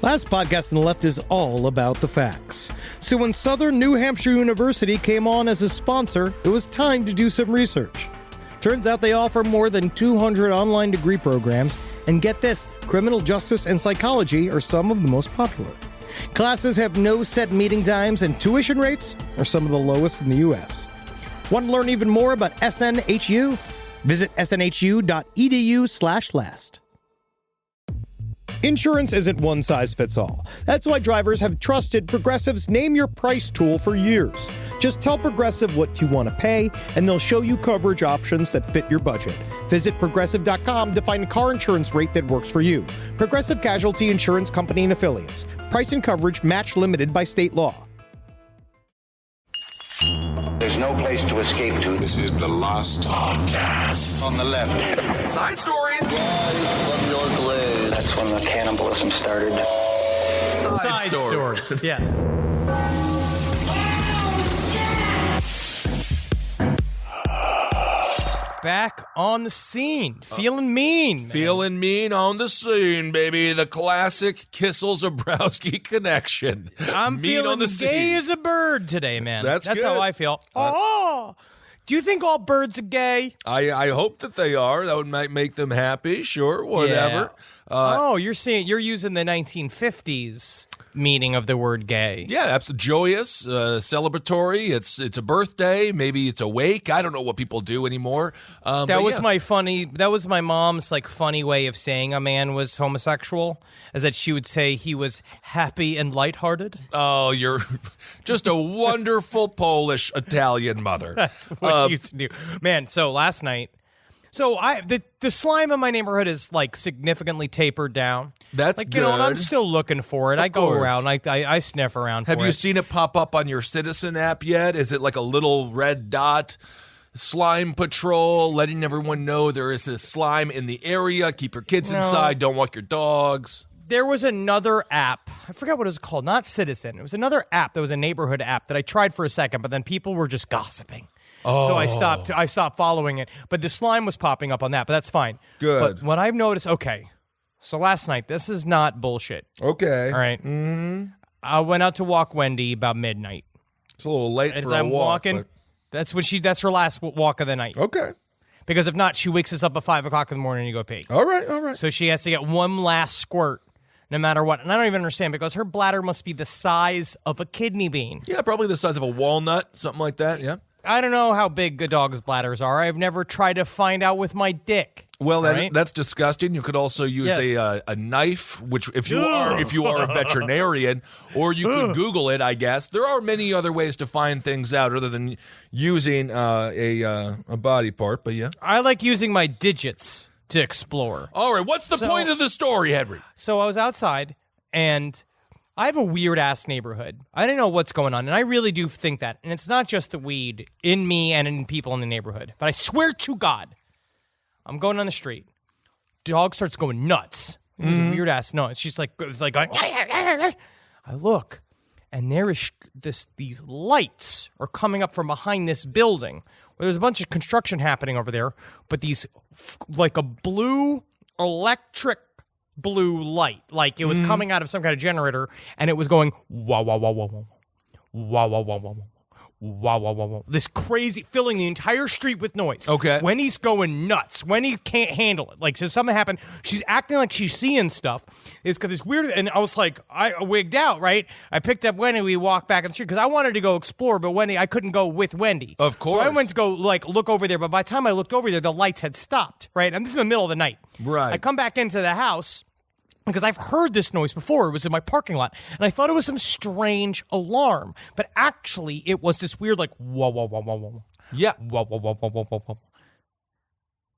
Last podcast on the left is all about the facts. So when Southern New Hampshire University came on as a sponsor, it was time to do some research. Turns out they offer more than 200 online degree programs, and get this, criminal justice and psychology are some of the most popular. Classes have no set meeting times, and tuition rates are some of the lowest in the U.S. Want to learn even more about SNHU? Visit snhu.edu/last. Insurance isn't one size fits all. That's why drivers have trusted Progressive's Name Your Price tool for years. Just tell Progressive what you want to pay, and they'll show you coverage options that fit your budget. Visit Progressive.com to find a car insurance rate that works for you. Progressive Casualty Insurance Company and Affiliates. Price and coverage match limited by state law. There's no place to escape to. This is the last podcast. On the left. Side stories. From your glade. That's when the cannibalism started. Side stories. Yes. Back on the scene. Feeling mean. Man. Feeling mean on the scene, baby. The classic Kissel-Zabrowski connection. I'm mean feeling on the gay scene. as a bird today, man. That's good. how I feel. Do you think all birds are gay? I hope that they are. That would make them happy. Sure, whatever. Yeah. You're using the 1950s meaning of the word gay. Yeah, that's joyous, celebratory. It's a birthday. Maybe it's a wake. I don't know what people do anymore. That was my mom's like funny way of saying a man was homosexual, is that she would say he was happy and lighthearted. Oh, you're just a wonderful Polish Italian mother. That's what she used to do. Man, so last night, the slime in my neighborhood is like significantly tapered down. That's like, good. And I'm still looking for it. I go course. around, I sniff around for it. Have you seen it pop up on your Citizen app yet? Is it like a little red dot? Slime Patrol, letting everyone know there is this slime in the area. Keep your kids inside. Don't walk your dogs. There was another app. I forgot what it was called. Not Citizen. It was another app that was a neighborhood app that I tried for a second, but then people were just gossiping. So I stopped following it. But the slime was popping up on that, but that's fine. Good. But what I've noticed, so last night, this is not bullshit. Okay. All right. Mm-hmm. I went out to walk Wendy about midnight. It's a little late As for a I'm walk. walking, that's her last walk of the night. Okay. Because if not, she wakes us up at 5 o'clock in the morning to go pee. All right. So she has to get one last squirt no matter what. And I don't even understand because her bladder must be the size of a kidney bean. Yeah, probably the size of a walnut, something like that, yeah. I don't know how big a dog's bladders are. I've never tried to find out with my dick. Well, right? that's disgusting. You could also use a knife, which if you are a veterinarian, or you could Google it. I guess there are many other ways to find things out other than using a body part. But yeah, I like using my digits to explore. All right, what's the point of the story, Henry? So I was outside, and I have a weird-ass neighborhood. I don't know what's going on, and I really do think that. And it's not just the weed in me and in people in the neighborhood. But I swear to God, I'm going on the street. Dog starts going nuts. It was a weird-ass noise. She's like going, I look, and there is these lights are coming up from behind this building. Well, there's a bunch of construction happening over there, but these, like a electric blue light, like it was coming out of some kind of generator, and it was going wah wah wah wah wah wah wah wah wah wah wah wah wah. This crazy, filling the entire street with noise. Okay. Wendy's going nuts. Wendy can't handle it. Like, so something happened. She's acting like she's seeing stuff. It's got this weird, and I was like, I wigged out, right? I picked up Wendy. We walked back on the street because I wanted to go explore, but I couldn't go with Wendy. Of course. So I went to go look over there, but by the time I looked over there, the lights had stopped. Right, and this is in the middle of the night. Right. I come back into the house, because I've heard this noise before. It was in my parking lot, and I thought it was some strange alarm, but actually it was this weird, like, whoa, whoa, whoa, whoa, whoa. Yeah. Whoa, whoa, whoa, whoa, whoa, whoa, whoa.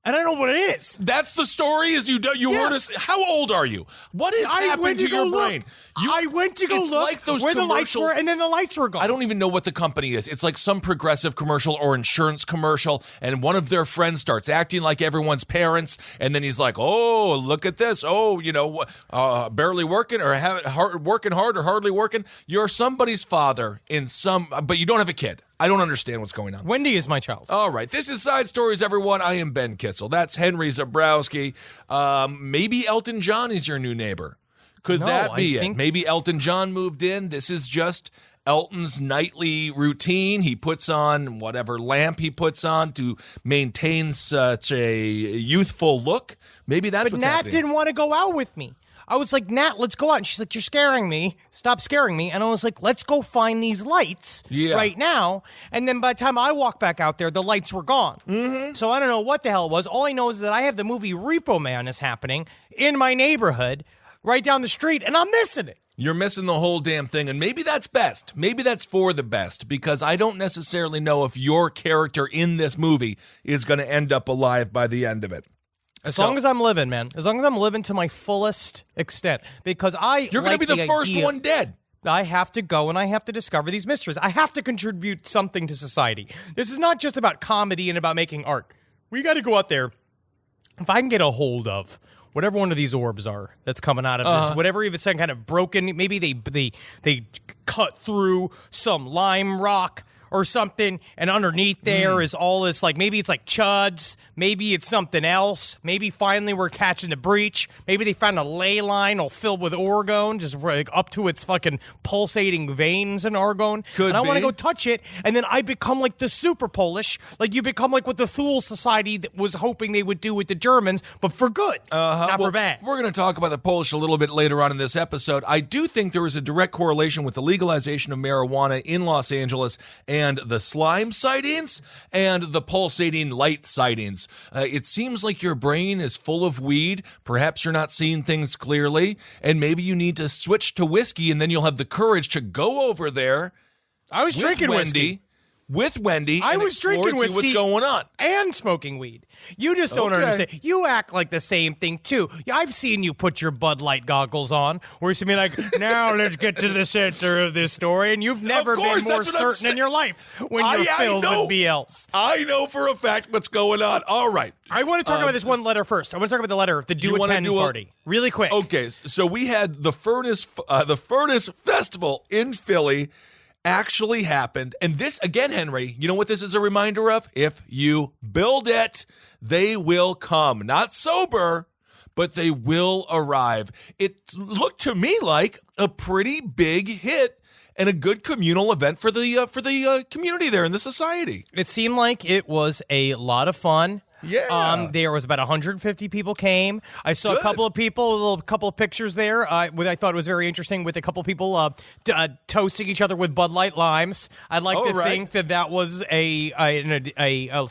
And I don't know what it is. That's the story. Is you heard us? How old are you? What has happened to your brain? I went to go it's look like those where the lights were, and then the lights were gone. I don't even know what the company is. It's like some Progressive commercial or insurance commercial, and one of their friends starts acting like everyone's parents, and then he's like, "Oh, look at this! Oh, barely working or working hard or hardly working. You're somebody's father but you don't have a kid." I don't understand what's going on. Wendy is my child. All right. This is Side Stories, everyone. I am Ben Kissel. That's Henry Zabrowski. Maybe Elton John is your new neighbor. Could No, that be I it? think- Maybe Elton John moved in. This is just Elton's nightly routine. He puts on whatever lamp he puts on to maintain such a youthful look. Maybe that's But what's Nat happening. didn't want to go out with me. I was like, Nat, let's go out. And she's like, you're scaring me. Stop scaring me. And I was like, let's go find these lights right now. And then by the time I walked back out there, the lights were gone. Mm-hmm. So I don't know what the hell it was. All I know is that I have the movie Repo Man is happening in my neighborhood right down the street, and I'm missing it. You're missing the whole damn thing, and maybe that's best. Maybe that's for the best, because I don't necessarily know if your character in this movie is going to end up alive by the end of it. As long as I'm living, man. As long as I'm living to my fullest extent. Because You're going to be the first one dead. I have to go and I have to discover these mysteries. I have to contribute something to society. This is not just about comedy and about making art. We got to go out there. If I can get a hold of whatever one of these orbs are that's coming out of this, whatever, if it's some kind of broken, maybe they cut through some lime rock or something, and underneath there is all this, like, maybe it's like chuds, maybe it's something else, maybe finally we're catching the breach, maybe they found a ley line all filled with orgone, just like up to its fucking pulsating veins in argon, Could and I want to be. go touch it, and then I become like the super Polish, like you become like what the Thule Society that was hoping they would do with the Germans, but for good, not for bad. We're going to talk about the Polish a little bit later on in this episode. I do think there is a direct correlation with the legalization of marijuana in Los Angeles and the slime sightings and the pulsating light sightings. It seems like your brain is full of weed. Perhaps you're not seeing things clearly, and maybe you need to switch to whiskey, and then you'll have the courage to go over there. I was drinking whiskey. With Wendy. I and was explore drinking and see whiskey what's going on. and smoking weed. You just don't Okay. understand. You act like the same thing too. I've seen you put your Bud Light goggles on, where you be like, "Now let's get to the center of this story," and you've never course, been more that's what I'm certain in your life when you're I filled know. with BLs. I know for a fact what's going on. All right. I want to talk about this one letter first. I want to talk about the letter of the You wanna do-attend do a- party, really quick. Okay, so we had the Furnace Festival in Philly actually happened. And this, again, Henry, you know what this is a reminder of? If you build it, they will come. Not sober, but they will arrive. It looked to me like a pretty big hit and a good communal event for the community there in the society. It seemed like it was a lot of fun. Yeah. There was about 150 people came. I saw Good. a couple of people, a couple of pictures there. What I thought was very interesting with a couple of people toasting each other with Bud Light limes. I'd like to right. think that was a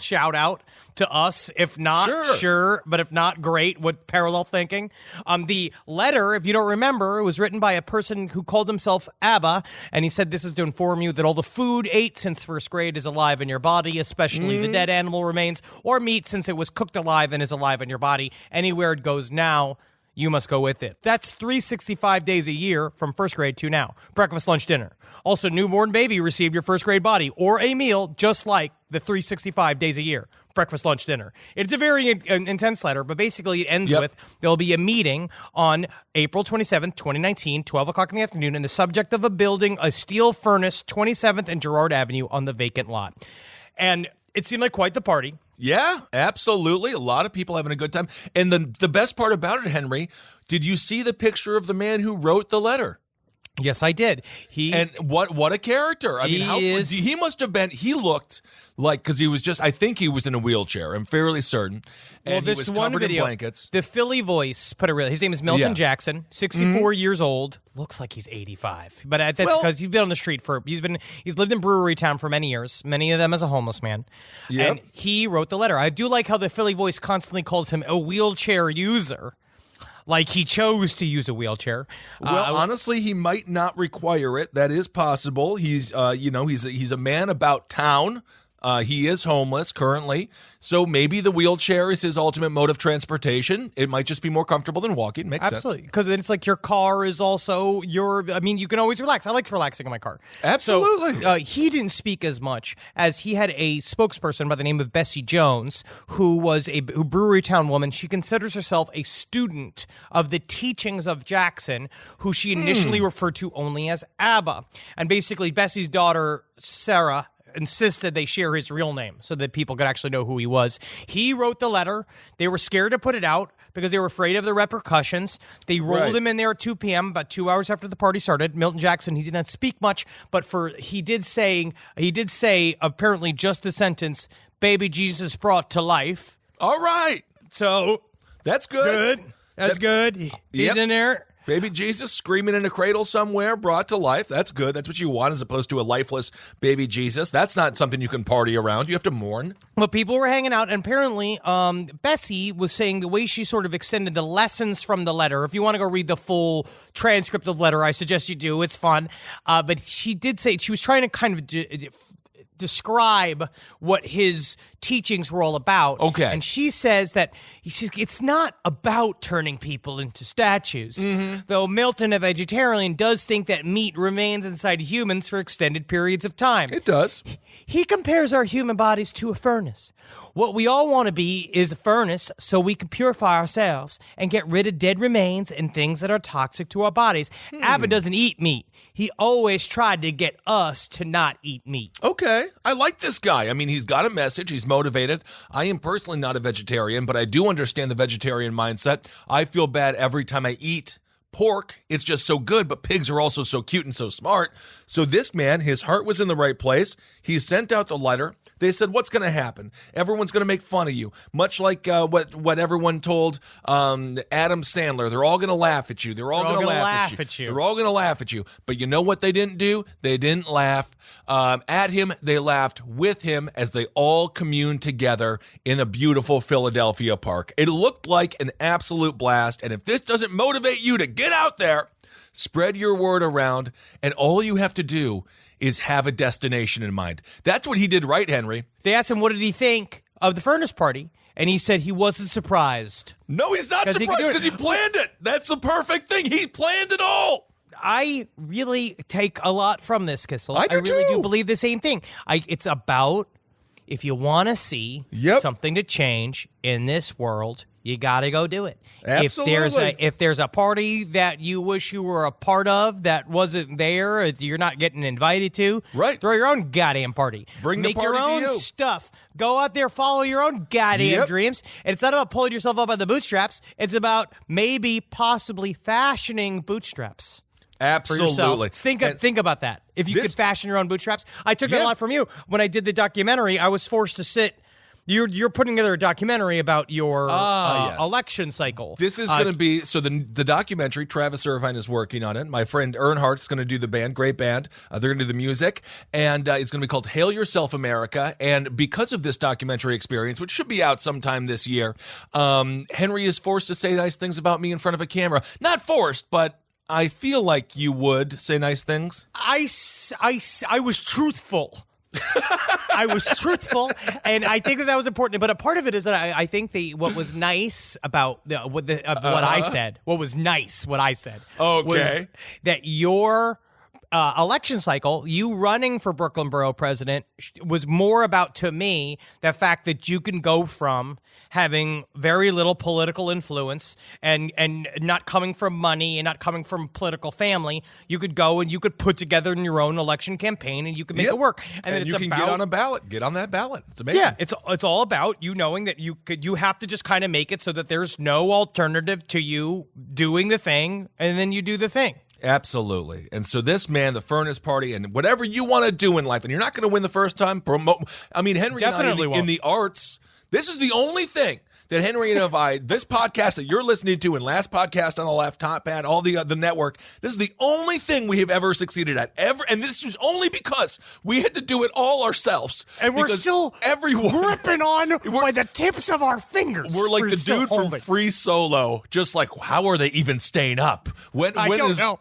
shout out to us. If not, sure, but if not, great. With parallel thinking. The letter, if you don't remember, it was written by a person who called himself Abba, and he said this is to inform you that all the food ate since first grade is alive in your body, especially the dead animal remains or meat since it was cooked alive and is alive in your body. Anywhere it goes now, you must go with it. That's 365 days a year from first grade to now. Breakfast, lunch, dinner. Also, newborn baby received your first grade body or a meal just like the 365 days a year. Breakfast, lunch, dinner. It's a very intense letter, but basically it ends with there'll be a meeting on April 27th, 2019, 12 o'clock in the afternoon, and the subject of building a steel furnace, 27th and Girard Avenue on the vacant lot. And it seemed like quite the party. Yeah, absolutely. A lot of people having a good time. And the best part about it, Henry, did you see the picture of the man who wrote the letter? Yes, I did. And what a character. I mean, he must have been, he looked like, because he was just, I think he was in a wheelchair. I'm fairly certain. And Well, this he was one covered video, in blankets. the Philly voice put it real. His name is Milton Jackson, 64 years old. Looks like he's 85, but that's because he's been on the street he's lived in Brewery Town for many years. Many of them as a homeless man. Yep. And he wrote the letter. I do like how the Philly voice constantly calls him a wheelchair user. Like he chose to use a wheelchair. Well, honestly, he might not require it. That is possible. He's, he's a man about town. He is homeless currently, so maybe the wheelchair is his ultimate mode of transportation. It might just be more comfortable than walking. Makes Absolutely, because then it's like your car is also you can always relax. I like relaxing in my car. Absolutely. So, he didn't speak as much as he had a spokesperson by the name of Bessie Jones, who was a Brewery Town woman. She considers herself a student of the teachings of Jackson, who she initially referred to only as Abba. And basically, Bessie's daughter, Sarah, insisted they share his real name so that people could actually know who he was. He wrote the letter. They were scared to put it out because they were afraid of the repercussions. They rolled him in there at 2 p.m., about 2 hours after the party started. Milton Jackson, he did not speak much, but he did say apparently just the sentence, "Baby Jesus brought to life." All right. So that's good. That's good. He's in there. Baby Jesus screaming in a cradle somewhere, brought to life. That's good. That's what you want as opposed to a lifeless baby Jesus. That's not something you can party around. You have to mourn. Well, people were hanging out, and apparently Bessie was saying the way she sort of extended the lessons from the letter. If you want to go read the full transcript of the letter, I suggest you do. It's fun. But she did say she was trying to kind of describe what his teachings were all about. Okay. And she says that it's not about turning people into statues. Though Milton, a vegetarian, does think that meat remains inside humans for extended periods of time. It does. He compares our human bodies to a furnace. What we all want to be is a furnace so we can purify ourselves and get rid of dead remains and things that are toxic to our bodies. Abba doesn't eat meat. He always tried to get us to not eat meat. Okay. I like this guy. I mean, he's got a message. He's motivated. I am personally not a vegetarian, but I do understand the vegetarian mindset. I feel bad every time I eat pork. It's just so good, but pigs are also so cute and so smart. So this man, his heart was in the right place. He sent out the letter. They said, what's going to happen? Everyone's going to make fun of you. Much like what everyone told Adam Sandler. They're all going to laugh at you. They're all going to laugh at you. They're all going to laugh at you. But you know what they didn't do? They didn't laugh at him. They laughed with him as they all communed together in a beautiful Philadelphia park. It looked like an absolute blast. And if this doesn't motivate you to get out there, spread your word around, and all you have to do is have a destination in mind. That's what he did right, Henry. They asked him what did he think of the furnace party, and he said he wasn't surprised. No, he's not surprised because he planned it. That's the perfect thing. He planned it all. I really take a lot from this, Kissel. I really too. do believe the same thing. It's about, if you want to see something to change in this world, you got to go do it. Absolutely. If there's a party that you wish you were a part of that wasn't there, you're not getting invited to, right? Throw your own goddamn party. Bring Make the party your own to you. stuff. Go out there, follow your own goddamn dreams. And it's not about pulling yourself up by the bootstraps. It's about maybe, possibly fashioning bootstraps. Absolutely. Think about that. If you could fashion your own bootstraps. I took that a lot from you. When I did the documentary, I was forced to sit. You're putting together a documentary about your election cycle. This is going to be, so the documentary, Travis Irvine is working on it. My friend Earnhardt's going to do the band, great band. They're going to do the music, and it's going to be called Hail Yourself America. And because of this documentary experience, which should be out sometime this year, Henry is forced to say nice things about me in front of a camera. Not forced, but I feel like you would say nice things. I was truthful. I was truthful, and I think that was important. But a part of it is that I think what was nice about what I said, what I said, was that your election cycle, you running for Brooklyn Borough president, was more about, to me, the fact that you can go from having very little political influence and not coming from money and not coming from political family. You could go and you could put together your own election campaign and you could make it work. And you can get on a ballot. Get on that ballot. It's amazing. Yeah, it's all about you knowing that you have to just kind of make it so that there's no alternative to you doing the thing, and then you do the thing. Absolutely. And so this man, the furnace party, and whatever you want to do in life, and you're not going to win the first time, Henry Definitely and I, in the arts, this is the only thing that Henry and I, this podcast that you're listening to and last podcast on the left, top pad, all the network, this is the only thing we have ever succeeded at. And this was only because we had to do it all ourselves. And we're still gripping on by the tips of our fingers. We're like the dude from Free Solo, just like, how are they even staying up? I don't know.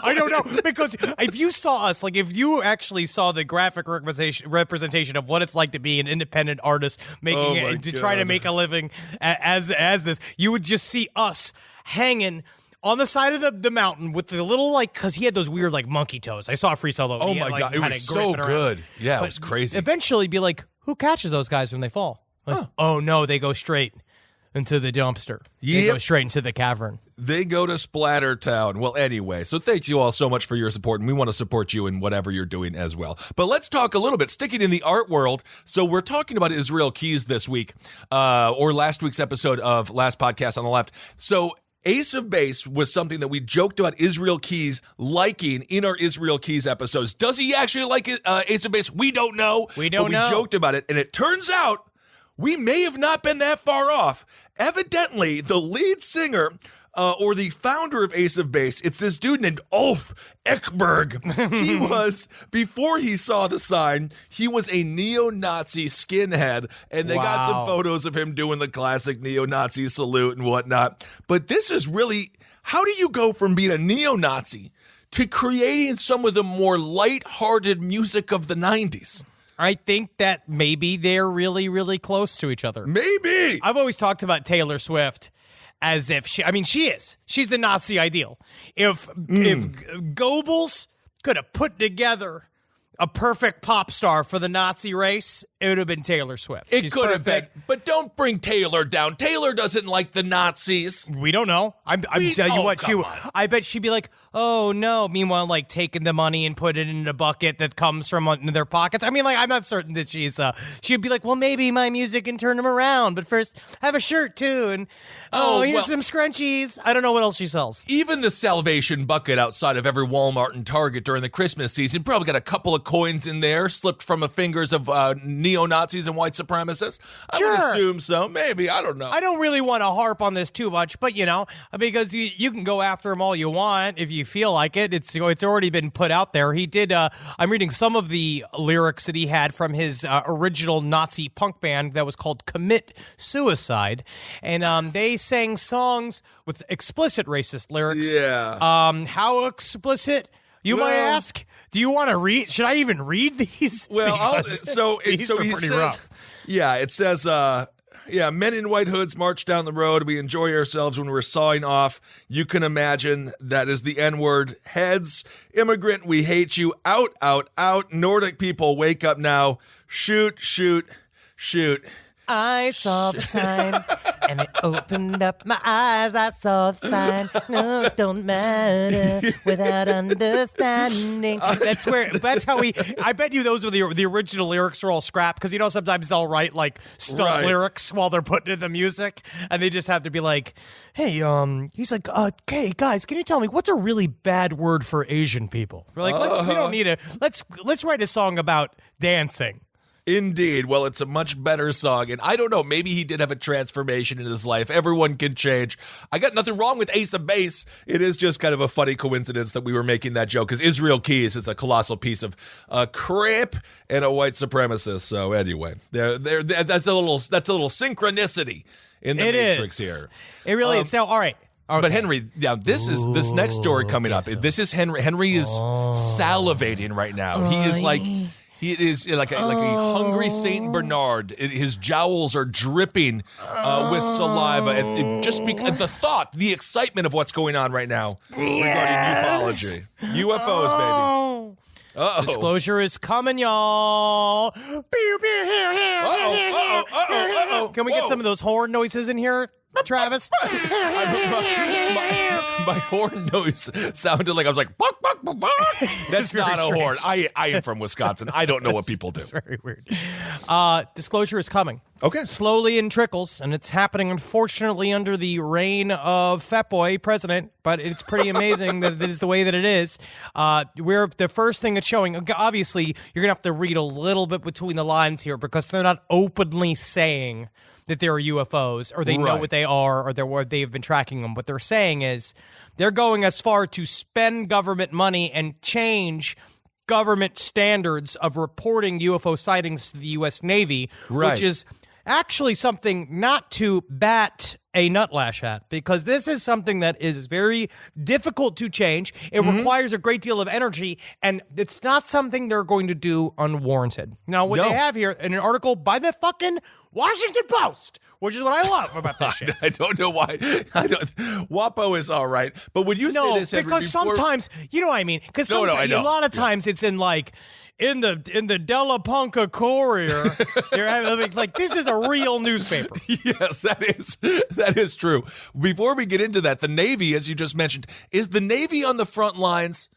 I don't know. Because if you saw us, like if you actually saw the graphic representation of what it's like to be an independent artist making it, to try to make a living as this, you would just see us hanging on the side of the mountain with the little, like, because he had those weird, like, monkey toes. I saw Free Solo. Oh, my God. It was so good. Yeah, it was crazy. Eventually be like, who catches those guys when they fall? Like, oh, no, they go straight into the dumpster. They go straight into the cavern. They go to Splattertown. Well, anyway, so thank you all so much for your support, and we want to support you in whatever you're doing as well. But let's talk a little bit, sticking in the art world. So we're talking about Israel Keys this week, or last week's episode of Last Podcast on the Left. So Ace of Base was something that we joked about Israel Keys liking in our Israel Keys episodes. Does he actually like it, Ace of Base? We don't know. We don't know. We joked about it, and it turns out we may have not been that far off. Evidently, the lead singer, or the founder of Ace of Base, it's this dude named Ulf Ekberg. He was, before he saw the sign, he was a neo-Nazi skinhead, and they got some photos of him doing the classic neo-Nazi salute and whatnot. But this is really, how do you go from being a neo-Nazi to creating some of the more light-hearted music of the 90s? I think that maybe they're really, really close to each other. Maybe. I've always talked about Taylor Swift as if she is. She's the Nazi ideal. If Goebbels could have put together a perfect pop star for the Nazi race, it would have been Taylor Swift. It could have been, but don't bring Taylor down. Taylor doesn't like the Nazis. We don't know. I'm telling you what, I bet she'd be like, oh no. Meanwhile, like taking the money and put it in a bucket that comes from their pockets. I mean, like, I'm not certain that she'd be like, well, maybe my music can turn them around, but first have a shirt too, and here's some scrunchies. I don't know what else she sells. Even the Salvation bucket outside of every Walmart and Target during the Christmas season probably got a couple of coins in there slipped from the fingers of neo-Nazis and white supremacists. I would assume so. Maybe. I don't know. I don't really want to harp on this too much, but because you can go after him all you want if you feel like it. It's already been put out there. He did. I'm reading some of the lyrics that he had from his original Nazi punk band that was called Commit Suicide, and they sang songs with explicit racist lyrics. Yeah. How explicit? You might ask. Do you want to read? Should I even read these? Well, These so are he pretty says, rough. Yeah, it says, men in white hoods march down the road. We enjoy ourselves when we're sawing off. You can imagine that is the N-word. Heads, immigrant, we hate you. Out, out, out. Nordic people, wake up now. Shoot, shoot, shoot. I saw the sign, and it opened up my eyes. I saw the sign. No, it don't matter without understanding. That's how I bet you those were the original lyrics are all scrapped, because sometimes they'll write like stunt lyrics while they're putting in the music, and they just have to be like, hey, he's like, hey guys, can you tell me what's a really bad word for Asian people? We're like, we don't need a let's write a song about dancing. Indeed. Well, it's a much better song, and I don't know, maybe he did have a transformation in his life. Everyone can change. I got nothing wrong with Ace of Base. It is just kind of a funny coincidence that we were making that joke, because Israel Keys is a colossal piece of crap and a white supremacist. So anyway, that's a little synchronicity in the Matrix here. It really is. Now, all right. Okay. But Henry, now this next story coming up. This is Henry. Henry is salivating right now. He is like. He is like a hungry Saint Bernard. His jowls are dripping with saliva. And just because the excitement of what's going on right now regarding ufology. UFOs, baby. Uh-oh. Disclosure is coming, y'all. Pew, pew, here, here. Uh-oh. Can we get some of those horn noises in here, Travis? My horn noise sounded like I was like, buck, buck, buck, buck. That's not a horn. I am from Wisconsin. I don't know what people do. It's very weird. Disclosure is coming. Okay. Slowly in trickles, and it's happening, unfortunately, under the reign of Fatboy president, but it's pretty amazing that it is the way that it is. We're the first thing that's showing. Obviously, you're going to have to read a little bit between the lines here, because they're not openly saying that there are UFOs, or they know what they are, or they've been tracking them. What they're saying is they're going as far to spend government money and change government standards of reporting UFO sightings to the U.S. Navy, which is actually something not to bat a nutlash at, because this is something that is very difficult to change. It requires a great deal of energy, and it's not something they're going to do unwarranted. Now, what they have here in an article by the fucking Washington Post, which is what I love about this shit. I don't know why. WAPO is all right, but would you say this? Because sometimes, you know what I mean? Because I know. a lot of times it's in like, in the Della Punca Courier, you're having, like, this is a real newspaper. Yes, that is true. Before we get into that, the Navy, as you just mentioned, is the Navy on the front lines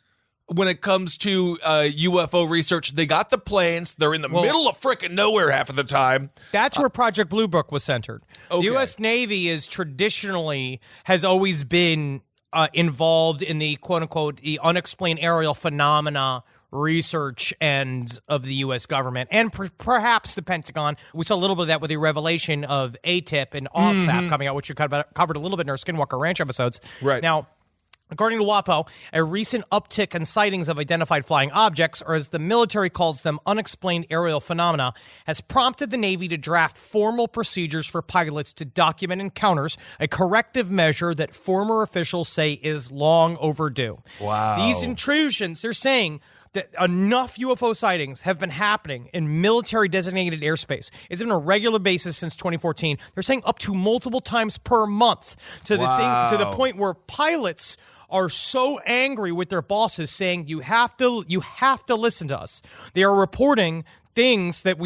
when it comes to UFO research? They got the planes. They're in the middle of frickin' nowhere half of the time. That's where Project Blue Book was centered. Okay. The U.S. Navy has always been involved in the quote-unquote the unexplained aerial phenomena research end of the U.S. government and perhaps the Pentagon. We saw a little bit of that with the revelation of ATIP and OFSAP coming out, which we covered a little bit in our Skinwalker Ranch episodes. Right. Now, according to WAPO, a recent uptick in sightings of identified flying objects, or as the military calls them, unexplained aerial phenomena, has prompted the Navy to draft formal procedures for pilots to document encounters, a corrective measure that former officials say is long overdue. Wow. These intrusions, they're saying that enough UFO sightings have been happening in military-designated airspace. It's been a regular basis since 2014. They're saying up to multiple times per month to the point where pilots are so angry with their bosses, saying you have to listen to us. They are reporting things that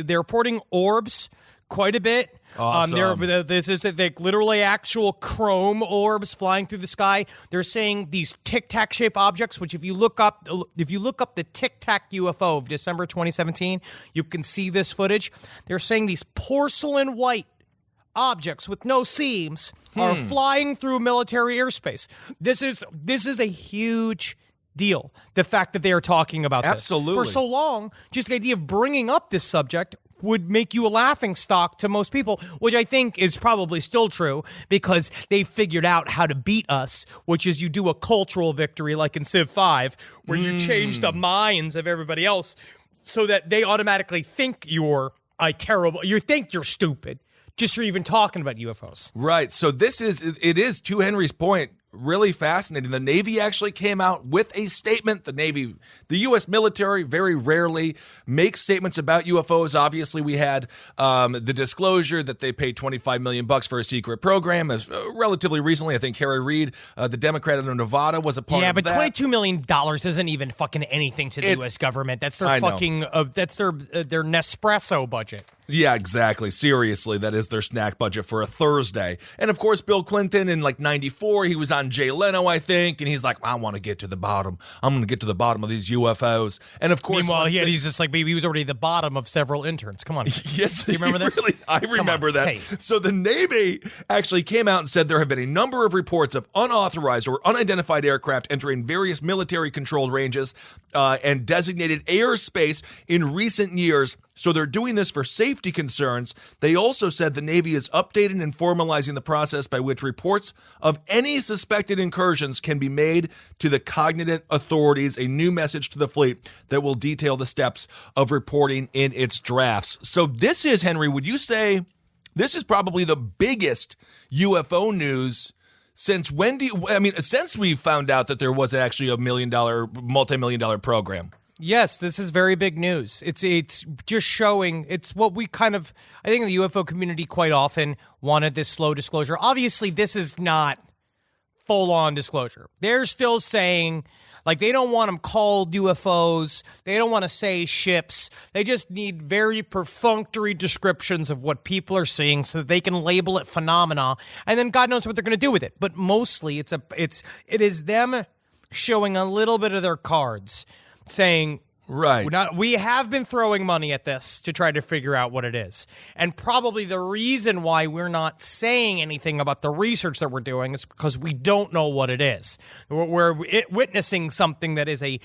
they're reporting orbs quite a bit. Awesome. This is like literally actual chrome orbs flying through the sky. They're saying these Tic Tac shaped objects, which if you look up the Tic Tac UFO of December 2017, you can see this footage. They're saying these porcelain white objects with no seams are flying through military airspace. This is a huge deal. The fact that they are talking about Absolutely. this for so long, just the idea of bringing up this subject would make you a laughingstock to most people, which I think is probably still true because they figured out how to beat us, which is you do a cultural victory like in Civ 5, where you change the minds of everybody else so that they automatically think you're stupid just for even talking about UFOs. Right. So it is, to Henry's point, really fascinating. The Navy actually came out with a statement. The U.S. military very rarely makes statements about UFOs. Obviously, we had the disclosure that they paid $25 million for a secret program. As relatively recently, I think Harry Reid, the Democrat of Nevada, was a part of that. Yeah, but $22 million isn't even fucking anything to the U.S. government. That's their fucking that's their Nespresso budget. Yeah, exactly. Seriously, that is their snack budget for a Thursday. And of course, Bill Clinton in like 94, he was on Jay Leno, I think, and he's like, I want to get to the bottom. I'm going to get to the bottom of these UFOs. And of course, meanwhile, he's just like, baby, he was already the bottom of several interns. Come on. Yes. Do you remember this? Really, I remember that. Hey. So the Navy actually came out and said there have been a number of reports of unauthorized or unidentified aircraft entering various military-controlled ranges and designated airspace in recent years. So they're doing this for safety concerns. They also said the Navy is updating and formalizing the process by which reports of any suspected incursions can be made to the cognizant authorities, a new message to the fleet that will detail the steps of reporting in its drafts. So this is, Henry, would you say this is probably the biggest UFO news since when since we found out that there was actually a multi-million-dollar program? Yes, this is very big news. It's just showing, it's what we I think the UFO community quite often wanted this slow disclosure. Obviously, this is not full-on disclosure. They're still saying, like, they don't want them called UFOs. They don't want to say ships. They just need very perfunctory descriptions of what people are seeing so that they can label it phenomena, and then God knows what they're going to do with it. But mostly, it is them showing a little bit of their cards, saying, right, we have been throwing money at this to try to figure out what it is. And probably the reason why we're not saying anything about the research that we're doing is because we don't know what it is. We're witnessing something that is a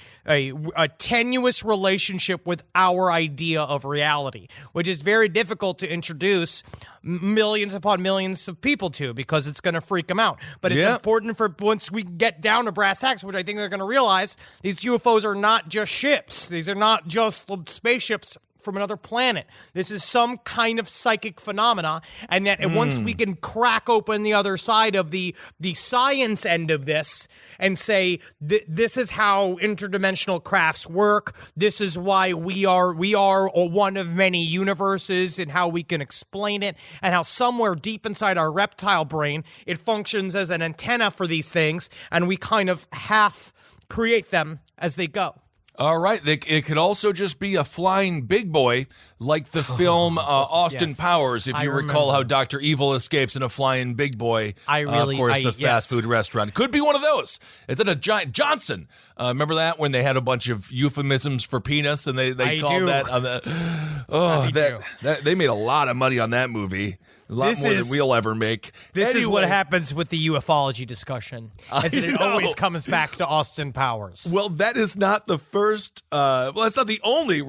tenuous relationship with our idea of reality, which is very difficult to introduce millions upon millions of people to, because it's going to freak them out. But it's important for once we get down to brass tacks, which I think they're going to realize, these UFOs are not just ships. These are not just spaceships from another planet. This is some kind of psychic phenomena, and that once we can crack open the other side of the science end of this and say this is how interdimensional crafts work. This is why we are one of many universes, and how we can explain it, and how somewhere deep inside our reptile brain it functions as an antenna for these things, and we kind of half create them as they go. All right. It could also just be a flying big boy, like the film Austin yes. Powers, if you recall remember. how Dr. Evil escapes in a flying big boy. Of course, the fast food restaurant. Could be one of those. It's at a giant Johnson. Remember that when they had a bunch of euphemisms for penis, and they called that on the. They made a lot of money on that movie. A lot more than we'll ever make. This is what happens with the ufology discussion, is that it always comes back to Austin Powers. Well, that is not the first, that's not the only,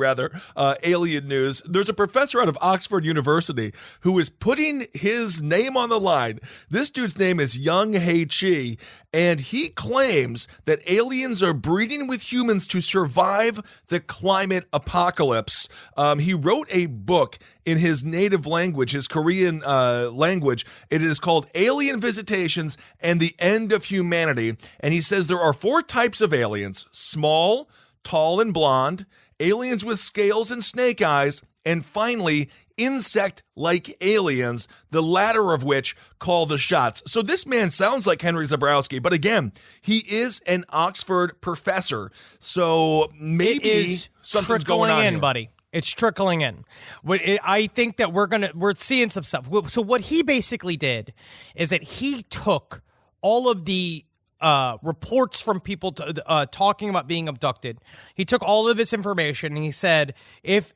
alien news. There's a professor out of Oxford University who is putting his name on the line. This dude's name is Young Hei Chi, and he claims that aliens are breeding with humans to survive the climate apocalypse. He wrote a book in his native language, his Korean language. It is called Alien Visitations and the End of Humanity. And he says there are 4 types of aliens: small, tall, and blonde, aliens with scales and snake eyes, and finally, insect-like aliens, the latter of which call the shots. So this man sounds like Henry Zabrowski, but again, he is an Oxford professor. So maybe something's going on here. Buddy. It's trickling in. I think that we're seeing some stuff. So what he basically did is that he took all of the reports from people talking about being abducted. He took all of this information and he said, if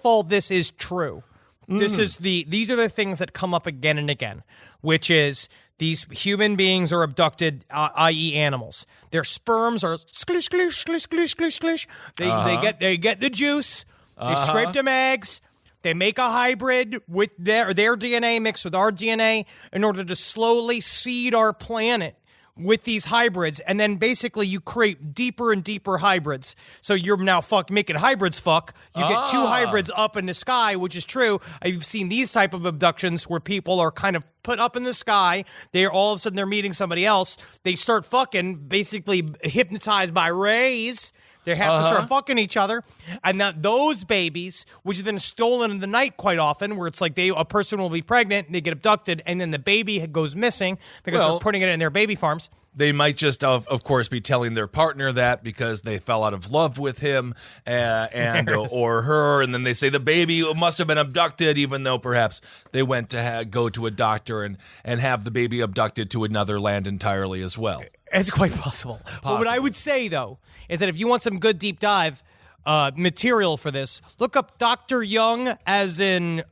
all this is true, these are the things that come up again and again, which is these human beings are abducted, i.e. animals. Their sperms are sklish, sklish, sklish, sklish, sklish, sklish. They get the juice. They scrape them eggs. They make a hybrid with their DNA mixed with our DNA in order to slowly seed our planet with these hybrids, and then basically you create deeper and deeper hybrids. So you're now making hybrids fuck. You get 2 hybrids up in the sky, which is true. I've seen these type of abductions where people are kind of put up in the sky. They're all of a sudden they're meeting somebody else. They start fucking, basically hypnotized by rays. They have to start fucking each other. And now those babies, which are then stolen in the night quite often, where it's like a person will be pregnant, and they get abducted, and then the baby goes missing because they're putting it in their baby farms. They might just, of course, be telling their partner that because they fell out of love with him or her, and then they say the baby must have been abducted, even though perhaps they went to go to a doctor and have the baby abducted to another land entirely as well. It's quite possible. But what I would say, though, is that if you want some good deep dive material for this, look up Dr. Young, as in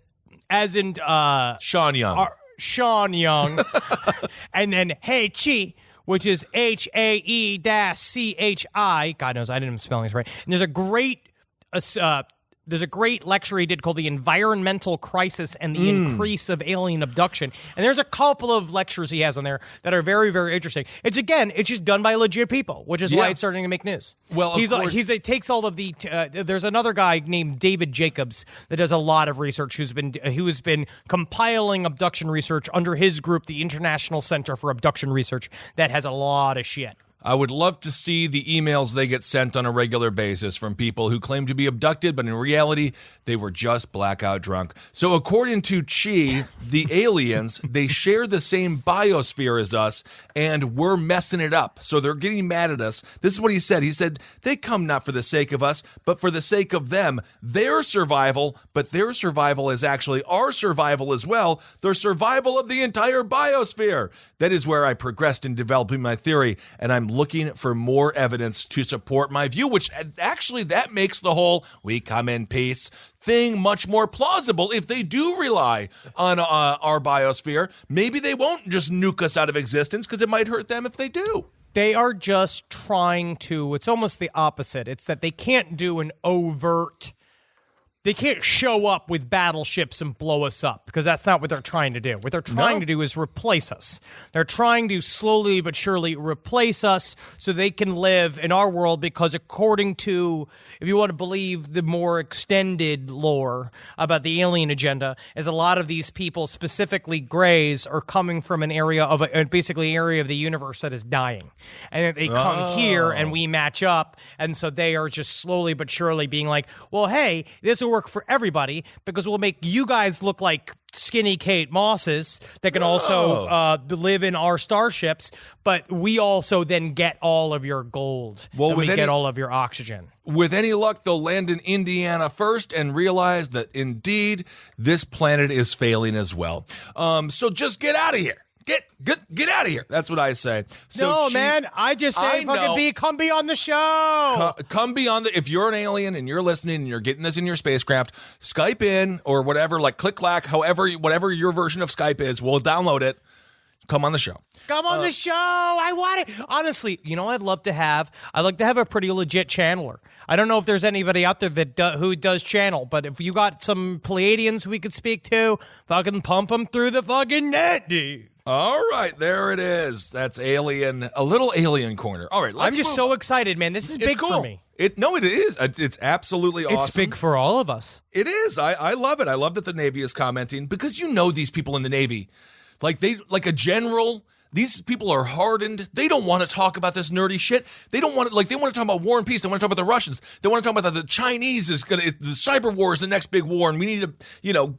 Sean Young. Sean Young, and then Hei Chi, which is HAE-CHI. God knows I didn't have spellings right. And there's a great lecture he did called The Environmental Crisis and the Increase of Alien Abduction. And there's a couple of lectures he has on there that are very, very interesting. It's just done by legit people, which is why it's starting to make news. Well, it takes all of the, there's another guy named David Jacobs that does a lot of research who has been compiling abduction research under his group, the International Center for Abduction Research, that has a lot of shit. I would love to see the emails they get sent on a regular basis from people who claim to be abducted, but in reality, they were just blackout drunk. So according to Chi, the aliens, they share the same biosphere as us, and we're messing it up. So they're getting mad at us. This is what he said. He said, they come not for the sake of us, but for the sake of them. Their survival, but their survival is actually our survival as well. Their survival of the entire biosphere. That is where I progressed in developing my theory, and I'm looking for more evidence to support my view, which actually that makes the whole "we come in peace" thing much more plausible. If they do rely on our biosphere, maybe they won't just nuke us out of existence, because it might hurt them if they do. They are just trying to, it's almost the opposite. It's that they can't do an overt They can't show up with battleships and blow us up because that's not what they're trying to do. What they're trying to do is replace us. They're trying to slowly but surely replace us so they can live in our world because according to, if you want to believe the more extended lore about the alien agenda, is a lot of these people, specifically Greys, are coming from an area of basically an area of the universe that is dying. And they come here and we match up. And so they are just slowly but surely being like, well, hey, this will work for everybody because we'll make you guys look like skinny Kate Mosses that can also live in our starships, but we also then get all of your gold and we get all of your oxygen. With any luck, they'll land in Indiana first and realize that indeed this planet is failing as well. So just get out of here. Get out of here. That's what I say. So man, I just say come be on the show. Come be on the. If you're an alien and you're listening and you're getting this in your spacecraft, Skype in or whatever, like click clack, whatever your version of Skype is, we'll download it. Come on the show. Come on the show. I want it. Honestly, I'd like to have a pretty legit channeler. I don't know if there's anybody out there that who does channel, but if you got some Pleiadians we could speak to, fucking pump them through the fucking net, dude. All right, there it is. That's a little alien corner. All right, I'm just so excited, man. This is big for me. It is. It's absolutely awesome. It's big for all of us. It is. I love it. I love that the Navy is commenting because these people in the Navy, like a general. These people are hardened. They don't want to talk about this nerdy shit. They don't want to, they want to talk about war and peace. They want to talk about the Russians. They want to talk about the Chinese the cyber war is the next big war, and we need to,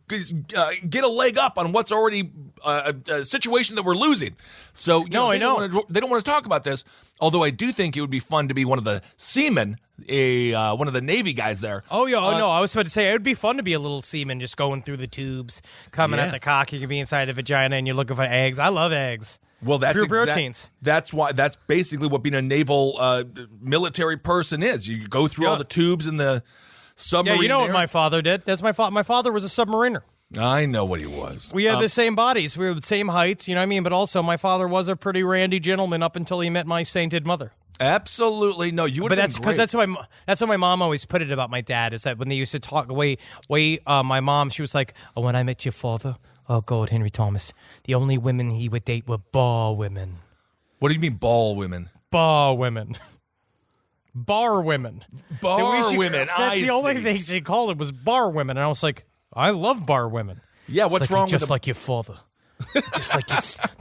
get a leg up on what's already a situation that we're losing. So, they don't want to talk about this. Although I do think it would be fun to be one of the seamen, one of the Navy guys there. Oh, yeah. No, I was about to say, it would be fun to be a little seaman just going through the tubes, coming at the cock. You can be inside a vagina and you're looking for eggs. I love eggs. Well, that's pure proteins. That's basically what being a naval military person is. You go through all the tubes in the submarine. Yeah, you know what my father did? That's my father. My father was a submariner. I know what he was. We have the same bodies. We were the same heights, you know what I mean? But also, my father was a pretty randy gentleman up until he met my sainted mother. Absolutely. No, you would have been great. But that's how my mom always put it about my dad, is that when they used to talk my mom, she was like, oh, when I met your father, oh, God, Henry Thomas, the only women he would date were bar women. What do you mean ball women? Bar women. Bar women. Bar women. That's the only thing she called it was bar women. And I was like, I love bar women. Yeah, what's wrong with just like your father.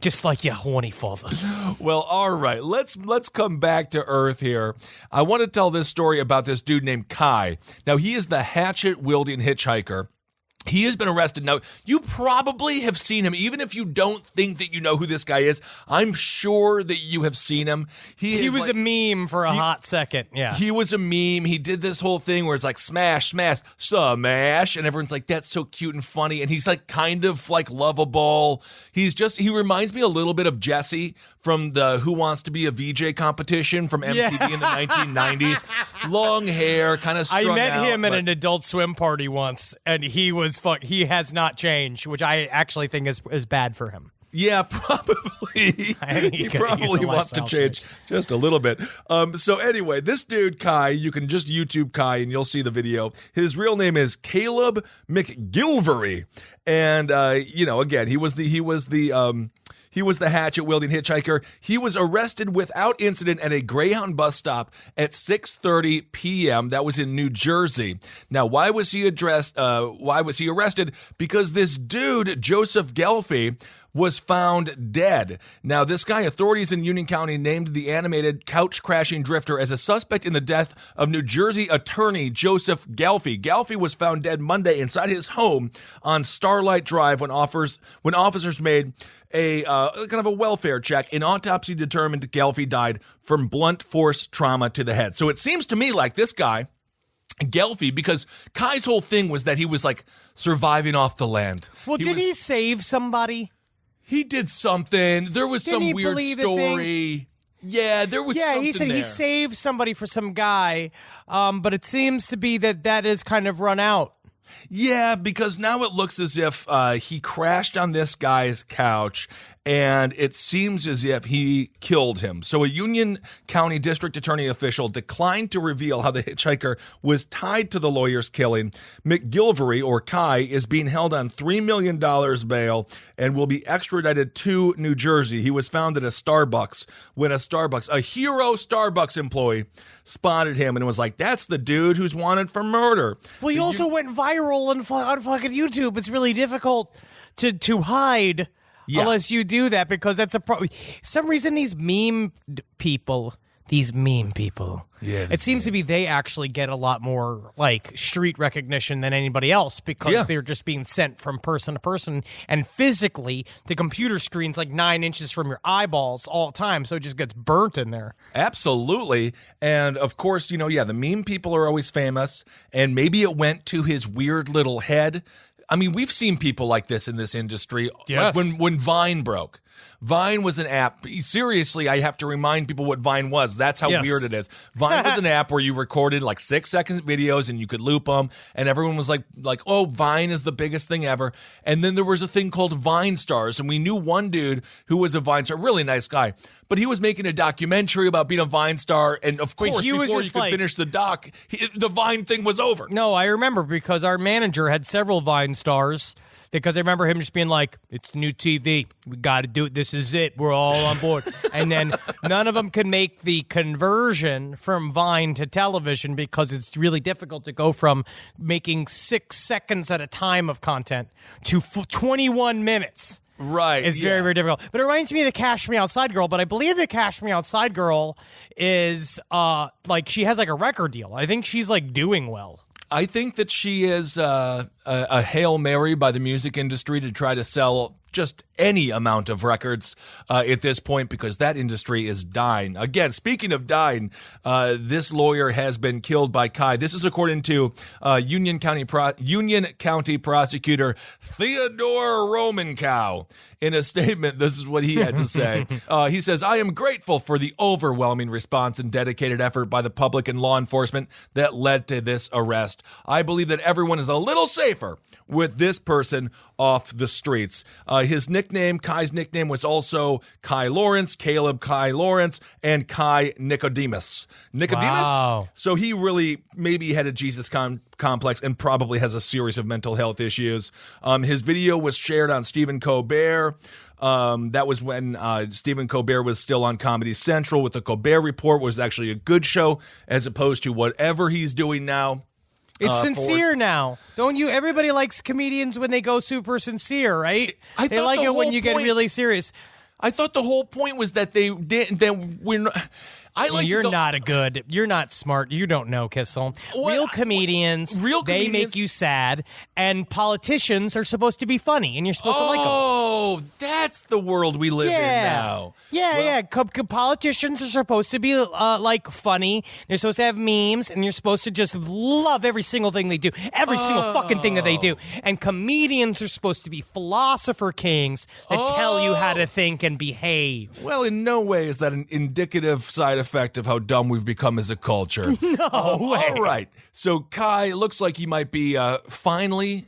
just like your horny father. Well, all right. Let's come back to Earth here. I want to tell this story about this dude named Kai. Now, he is the hatchet-wielding hitchhiker. He has been arrested. Now, you probably have seen him, even if you don't think that you know who this guy is. I'm sure that you have seen him. He was a meme for a hot second. Yeah. He was a meme. He did this whole thing where it's like smash, smash, smash, and everyone's like, that's so cute and funny. And he's like kind of like lovable. He reminds me a little bit of Jesse from the Who Wants to Be a VJ competition from MTV in the 1990s. Long hair, kind of strung out. I met him at an Adult Swim party once, and he he has not changed, which I actually think is bad for him. Yeah, probably. He probably wants to change just a little bit. So anyway, this dude, Kai, you can just YouTube Kai and you'll see the video. His real name is Caleb McGilvery. And, again, he was the hatchet-wielding hitchhiker. He was arrested without incident at a Greyhound bus stop at 6:30 p.m. That was in New Jersey. Now, why was he arrested? Because this dude, Joseph Gelfie, was found dead. Now, this guy, authorities in Union County named the animated couch-crashing drifter as a suspect in the death of New Jersey attorney Joseph Gelfie. Gelfie was found dead Monday inside his home on Starlight Drive when officers made a kind of a welfare check. An autopsy determined Gelfie died from blunt force trauma to the head. So it seems to me like this guy, Gelfie, because Kai's whole thing was that he was like surviving off the land. Well, did he save somebody? He did something. There was some weird story. Yeah, there was something he said there. He saved somebody for some guy, but it seems to be that is kind of run out. Yeah, because now it looks as if he crashed on this guy's couch and it seems as if he killed him. So a Union County District Attorney official declined to reveal how the hitchhiker was tied to the lawyer's killing. McGilvery, or Kai, is being held on $3 million bail and will be extradited to New Jersey. He was found at a Starbucks when a hero Starbucks employee spotted him and was like, that's the dude who's wanted for murder. Well, he also went viral on fucking YouTube. It's really difficult to hide unless you do that, because that's a problem. Some reason these meme people, it seems to be they actually get a lot more like street recognition than anybody else, because they're just being sent from person to person, and physically the computer screen's like 9 inches from your eyeballs all the time, so it just gets burnt in there. Absolutely. And of course, the meme people are always famous, and maybe it went to his weird little head. I mean, we've seen people like this in this industry. Yes. Like when Vine broke. Vine was an app. Seriously, I have to remind people what Vine was. That's how weird it is. Vine was an app where you recorded like 6-second videos and you could loop them, and everyone was like, oh, Vine is the biggest thing ever. And then there was a thing called Vine Stars, and we knew one dude who was a Vine star, really nice guy, but he was making a documentary about being a Vine star, and of course, before you could finish the doc, the Vine thing was over. No, I remember, because our manager had several Vine stars. Because I remember him just being like, it's new TV. We got to do it. This is it. We're all on board. And then none of them can make the conversion from Vine to television, because it's really difficult to go from making 6 seconds at a time of content to 21 minutes. Right. It's very, very difficult. But it reminds me of the Cash Me Outside girl. But I believe the Cash Me Outside girl is she has like a record deal. I think she's like doing well. I think that she is a Hail Mary by the music industry to try to sell just any amount of records at this point, because that industry is dying. Again, speaking of dying, this lawyer has been killed by Kai. This is according to Union County prosecutor Theodore Romancow. In a statement, this is what he had to say. He says, I am grateful for the overwhelming response and dedicated effort by the public and law enforcement that led to this arrest. I believe that everyone is a little safer with this person off the streets. His nickname, Kai's nickname, was also Kai Lawrence, Caleb Kai Lawrence, and Kai Nicodemus. Wow. So he really maybe had a Jesus complex and probably has a series of mental health issues. His video was shared on Stephen Colbert. That was when Stephen Colbert was still on Comedy Central with the Colbert Report, was actually a good show as opposed to whatever he's doing now. It's sincere now. Don't you? Everybody likes comedians when they go super sincere, right? They like it when you get really serious. I thought the whole point was that they didn't. That we're not. You're not smart. You don't know, Kissel. Real comedians, they make you sad, and politicians are supposed to be funny, and you're supposed to like them. Oh, that's the world we live in now. Yeah. Politicians are supposed to be funny. They're supposed to have memes, and you're supposed to just love every single thing they do, every single fucking thing that they do. And comedians are supposed to be philosopher kings that tell you how to think and behave. Well, in no way is that an indicative side effect of how dumb we've become as a culture. No way. All right. So Kai looks like he might be finally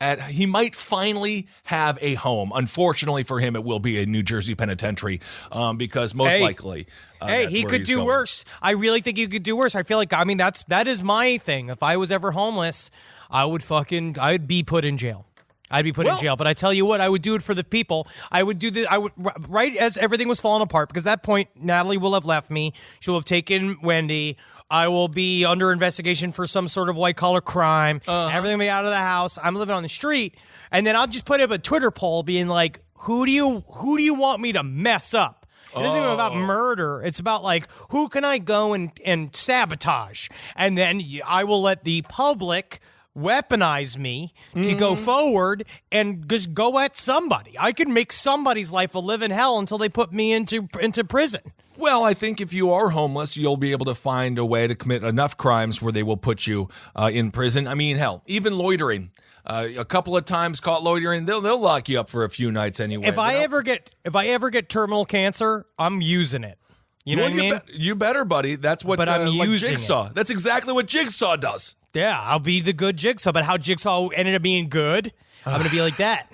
have a home. Unfortunately for him, it will be a New Jersey penitentiary because most likely. He could do worse. I really think he could do worse. I feel like, that is my thing. If I was ever homeless, I'd be put in jail. I'd be put in jail, but I tell you what, I would do it for the people. Right as everything was falling apart, because at that point, Natalie will have left me. She'll have taken Wendy. I will be under investigation for some sort of white-collar crime. Everything will be out of the house. I'm living on the street. And then I'll just put up a Twitter poll being like, who do you want me to mess up? It isn't even about murder. It's about, who can I go and sabotage? And then I will let the public weaponize me to go forward and just go at somebody. I can make somebody's life a living hell until they put me into prison. Well, I think if you are homeless, you'll be able to find a way to commit enough crimes where they will put you in prison. I mean, hell, even loitering. A couple of times caught loitering, they'll lock you up for a few nights anyway. If I ever get terminal cancer, I'm using it. You know what I mean? You better, buddy. That's what. But I'm using Jigsaw. it. That's exactly what Jigsaw does. Yeah, I'll be the good Jigsaw. But how Jigsaw ended up being good, I'm going to be like that.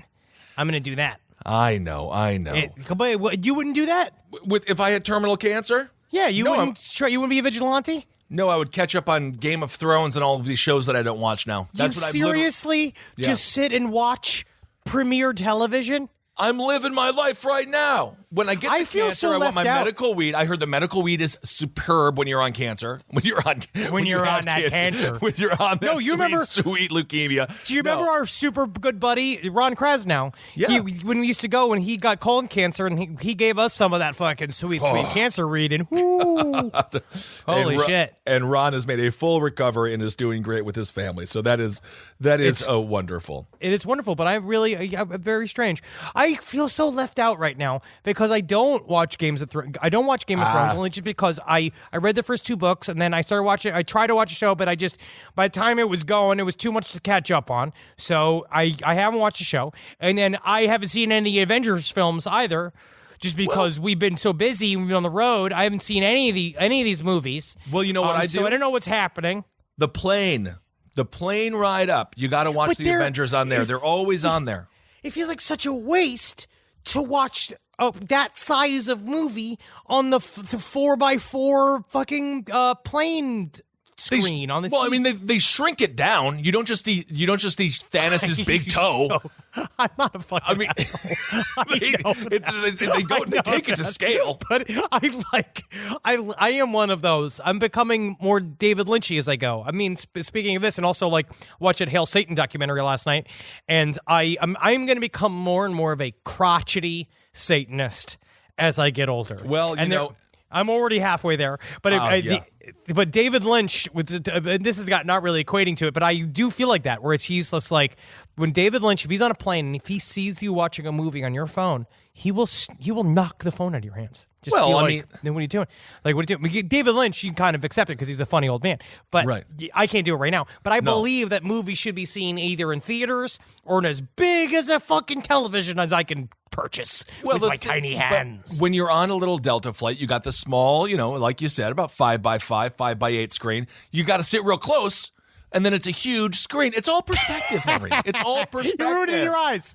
I'm going to do that. I know. But you wouldn't do that? If I had terminal cancer? Yeah, you wouldn't be a vigilante? No, I would catch up on Game of Thrones and all of these shows that I don't watch now. That's you what seriously just sit and watch premiere television? I'm living my life right now. When I get the cancer, I want my medical weed. I heard the medical weed is superb when you're on cancer. When you're on that cancer. When you're on that sweet leukemia. Do you remember our super good buddy, Ron Krasnow? Yeah. When we used to go and he got colon cancer and he gave us some of that fucking sweet cancer weed and holy shit. And Ron has made a full recovery and is doing great with his family. So that is wonderful. It is wonderful, but I'm very strange. I feel so left out right now because I don't watch Games of Thrones. I don't watch Game of Thrones only just because I read the first 2 books and then I started watching. I tried to watch a show, but by the time it was going, it was too much to catch up on. So I haven't watched the show, and then I haven't seen any Avengers films either. Just because we've been so busy, we've been on the road, I haven't seen any of these movies. Well, you know what I do? So I don't know what's happening. The plane ride up. You got to watch the Avengers on there. They're always on there. It feels like such a waste to watch that size of movie on the 4x4 fucking plane screen on the. Well, I mean, they shrink it down. You don't just see Thanos' big toe. I'm not a fucking asshole. They take it to scale. But I am one of those. I'm becoming more David Lynchy as I go. I mean, speaking of this, and also like watch that Hail Satan documentary last night, and I'm going to become more and more of a crotchety Satanist as I get older. Well, I'm already halfway there, but but David Lynch, this has got not really equating to it, but I do feel like that, where he's just like, when David Lynch, if he's on a plane and if he sees you watching a movie on your phone, he will knock the phone out of your hands. Just then what are you doing? Like, what are you doing? David Lynch, you can kind of accept it because he's a funny old man, but I can't do it right now. But I believe that movies should be seen either in theaters or in as big as a fucking television as I can purchase with my tiny hands. When you're on a little Delta flight, you got the small, like you said, about 5x5, 5x8 screen. You got to sit real close. And then it's a huge screen. It's all perspective, Henry. It's all perspective. You're ruining your eyes.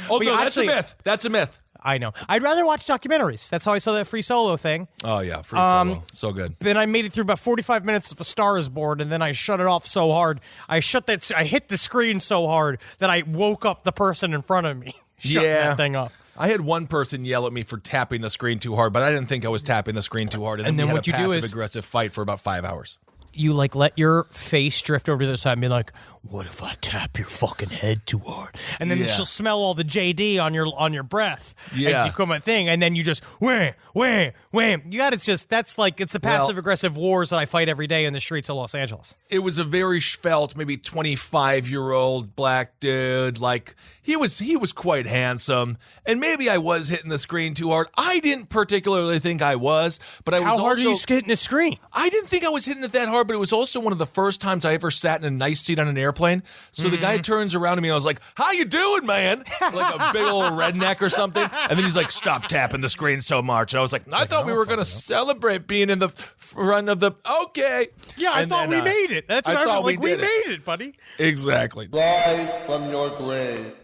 Oh, no, that's a myth. That's a myth. I know. I'd rather watch documentaries. That's how I saw that Free Solo thing. Oh, yeah. Free Solo. So good. Then I made it through about 45 minutes of A Star Is Born, and then I shut it off so hard. I hit the screen so hard that I woke up the person in front of me. Shutting that thing off. I had one person yell at me for tapping the screen too hard, but I didn't think I was tapping the screen too hard. And then what you do is passive-aggressive fight for about 5 hours. You let your face drift over to the side and be like, what if I tap your fucking head too hard? And then she'll smell all the JD on your breath. Yeah. And you come a thing, and then you just wham, wham, wham. It's the passive aggressive wars that I fight every day in the streets of Los Angeles. It was a very svelte, maybe 25-year-old black dude. Like he was quite handsome, and maybe I was hitting the screen too hard. I didn't particularly think I was, but I was How hard are you hitting the screen? I didn't think I was hitting it that hard, but it was also one of the first times I ever sat in a nice seat on an airplane. So the guy turns around to me and I was like, how you doing, man? Like a big old redneck or something. And then he's like, stop tapping the screen so much. And I was like, I thought we were going to celebrate being in the front of the, okay. Yeah, I thought we made it. That's what I thought. We made it, buddy. Exactly. Live from your grave.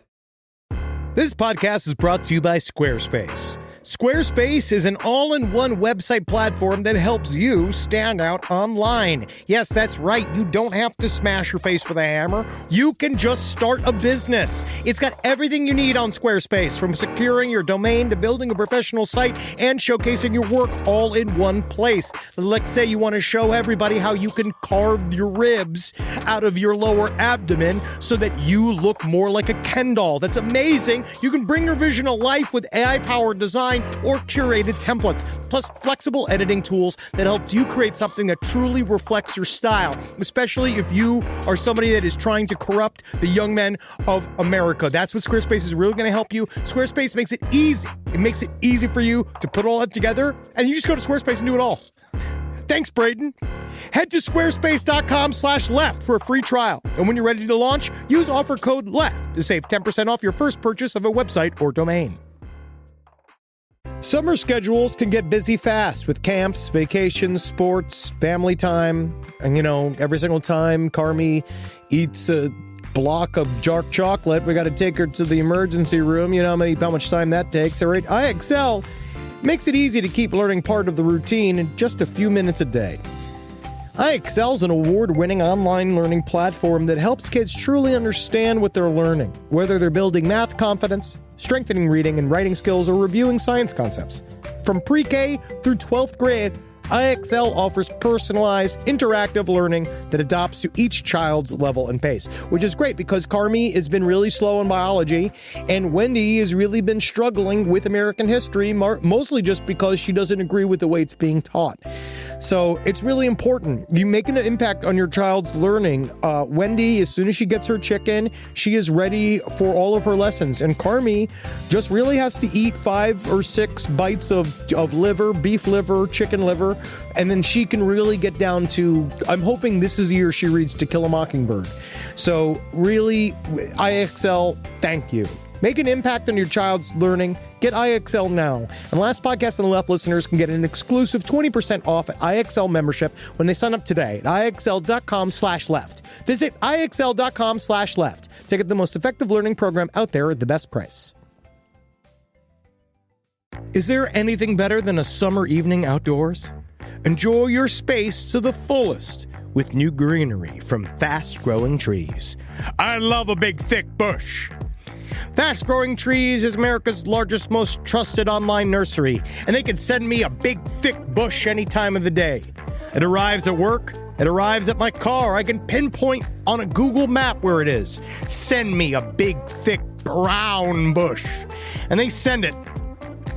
This podcast is brought to you by Squarespace. Squarespace is an all-in-one website platform that helps you stand out online. Yes, that's right. You don't have to smash your face with a hammer. You can just start a business. It's got everything you need on Squarespace, from securing your domain to building a professional site and showcasing your work all in one place. Let's say you want to show everybody how you can carve your ribs out of your lower abdomen so that you look more like a Ken doll. That's amazing. You can bring your vision to life with AI-powered design or curated templates, plus flexible editing tools that helps you create something that truly reflects your style, especially if you are somebody that is trying to corrupt the young men of America. That's what Squarespace is really going to help you. Squarespace makes it easy. It makes it easy for you to put all that together, and you just go to Squarespace and do it all. Thanks, Braden. Head to squarespace.com/left for a free trial. And when you're ready to launch, use offer code LEFT to save 10% off your first purchase of a website or domain. Summer schedules can get busy fast with camps, vacations, sports, family time. And, every single time Carmi eats a block of dark chocolate. We got to take her to the emergency room. You know how much time that takes. All right, IXL makes it easy to keep learning part of the routine in just a few minutes a day. IXL is an award-winning online learning platform that helps kids truly understand what they're learning, whether they're building math confidence, strengthening reading and writing skills, or reviewing science concepts. From pre-K through 12th grade, IXL offers personalized, interactive learning that adapts to each child's level and pace, which is great because Carmi has been really slow in biology, and Wendy has really been struggling with American history, mostly just because she doesn't agree with the way it's being taught. So it's really important. You make an impact on your child's learning. Wendy, as soon as she gets her chicken, she is ready for all of her lessons. And Carmi just really has to eat 5 or 6 bites of liver, beef liver, chicken liver, and then she can really get down to, I'm hoping this is the year she reads To Kill a Mockingbird. So really, IXL, thank you. Make an impact on your child's learning. Get IXL now. And Last Podcast on the Left listeners can get an exclusive 20% off at IXL membership when they sign up today at IXL.com/left. Visit IXL.com/left to get the most effective learning program out there at the best price. Is there anything better than a summer evening outdoors? Enjoy your space to the fullest with new greenery from Fast Growing Trees. I love a big, thick bush. Fast Growing Trees is America's largest, most trusted online nursery, and they can send me a big, thick bush any time of the day. It arrives at work. It arrives at my car. I can pinpoint on a Google map where it is. Send me a big, thick, brown bush. And they send it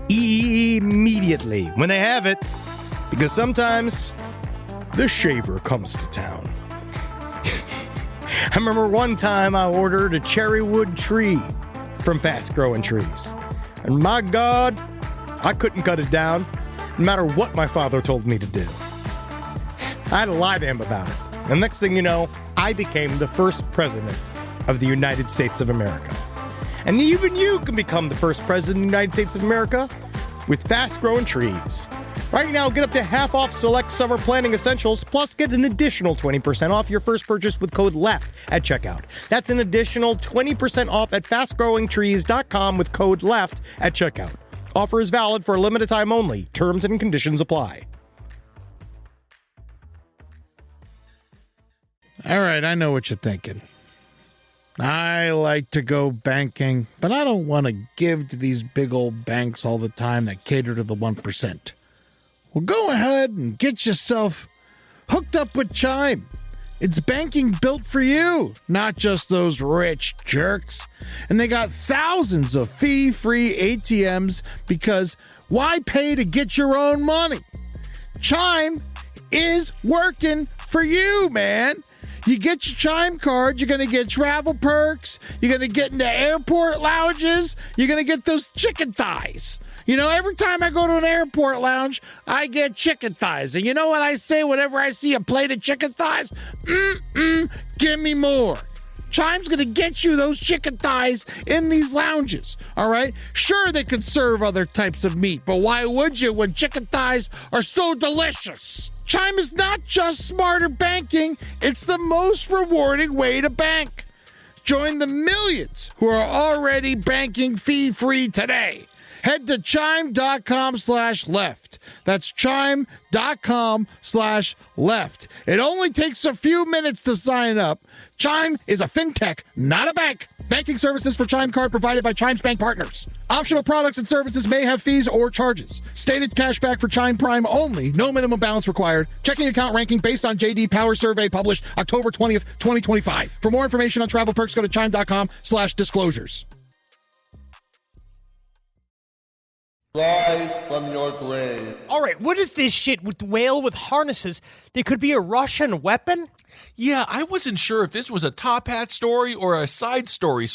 immediately when they have it, because sometimes the shaver comes to town. I remember one time I ordered a cherry wood tree from Fast Growing Trees. And my God, I couldn't cut it down, no matter what my father told me to do. I had to lie to him about it. And next thing you know, I became the first president of the United States of America. And even you can become the first president of the United States of America with Fast Growing Trees. Right now, get up to half off select summer planting essentials, plus get an additional 20% off your first purchase with code LEFT at checkout. That's an additional 20% off at fastgrowingtrees.com with code LEFT at checkout. Offer is valid for a limited time only. Terms and conditions apply. All right, I know what you're thinking. I like to go banking, but I don't want to give to these big old banks all the time that cater to the 1%. Well, go ahead and get yourself hooked up with Chime. It's banking built for you, not just those rich jerks. And they got thousands of fee-free ATMs because why pay to get your own money? Chime is working for you, man. You get your Chime card, you're going to get travel perks, you're going to get into airport lounges, you're going to get those chicken thighs. You know, every time I go to an airport lounge, I get chicken thighs. And you know what I say whenever I see a plate of chicken thighs? Give me more. Chime's going to get you those chicken thighs in these lounges, all right? Sure, they could serve other types of meat, but why would you when chicken thighs are so delicious? Chime is not just smarter banking, it's the most rewarding way to bank. Join the millions who are already banking fee-free today. Head to chime.com/left. That's chime.com/left. It only takes a few minutes to sign up. Chime is a fintech, not a bank. Banking services for Chime Card provided by Chime's bank partners. Optional products and services may have fees or charges. Stated cashback for Chime Prime only. No minimum balance required. Checking account ranking based on JD Power Survey published October 20th, 2025. For more information on travel perks, go to chime.com/disclosures. Rise from your grave. All right, what is this shit with the whale with harnesses? They could be a Russian weapon? Yeah, I wasn't sure if this was a top hat story or a side story.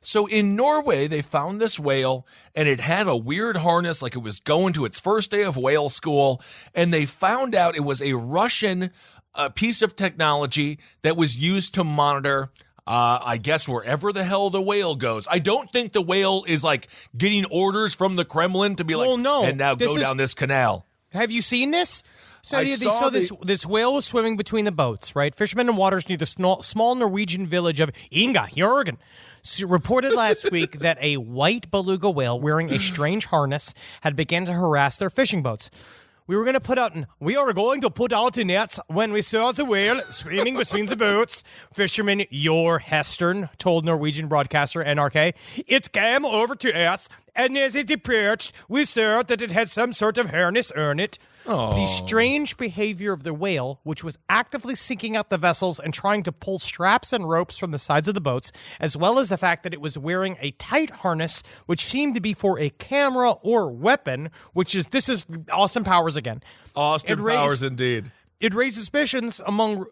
So in Norway, they found this whale and it had a weird harness like it was going to its first day of whale school. And they found out it was a Russian piece of technology that was used to monitor I guess wherever the hell the whale goes. I don't think the whale is like getting orders from the Kremlin to be like, well, no, and now go down this canal. Have you seen this? So this whale was swimming between the boats, right? Fishermen in waters near the small Norwegian village of Inga Jørgen reported last week that a white beluga whale wearing a strange harness had begun to harass their fishing boats. We are going to put out nets when we saw the whale swimming between the boats. Fisherman Jor Hestern told Norwegian broadcaster NRK. It came over to us, and as it approached, we saw that it had some sort of harness on it. The strange behavior of the whale, which was actively seeking out the vessels and trying to pull straps and ropes from the sides of the boats, as well as the fact that it was wearing a tight harness, which seemed to be for a camera or weapon, this is Austin Powers again. Austin Powers, indeed. It raised suspicions among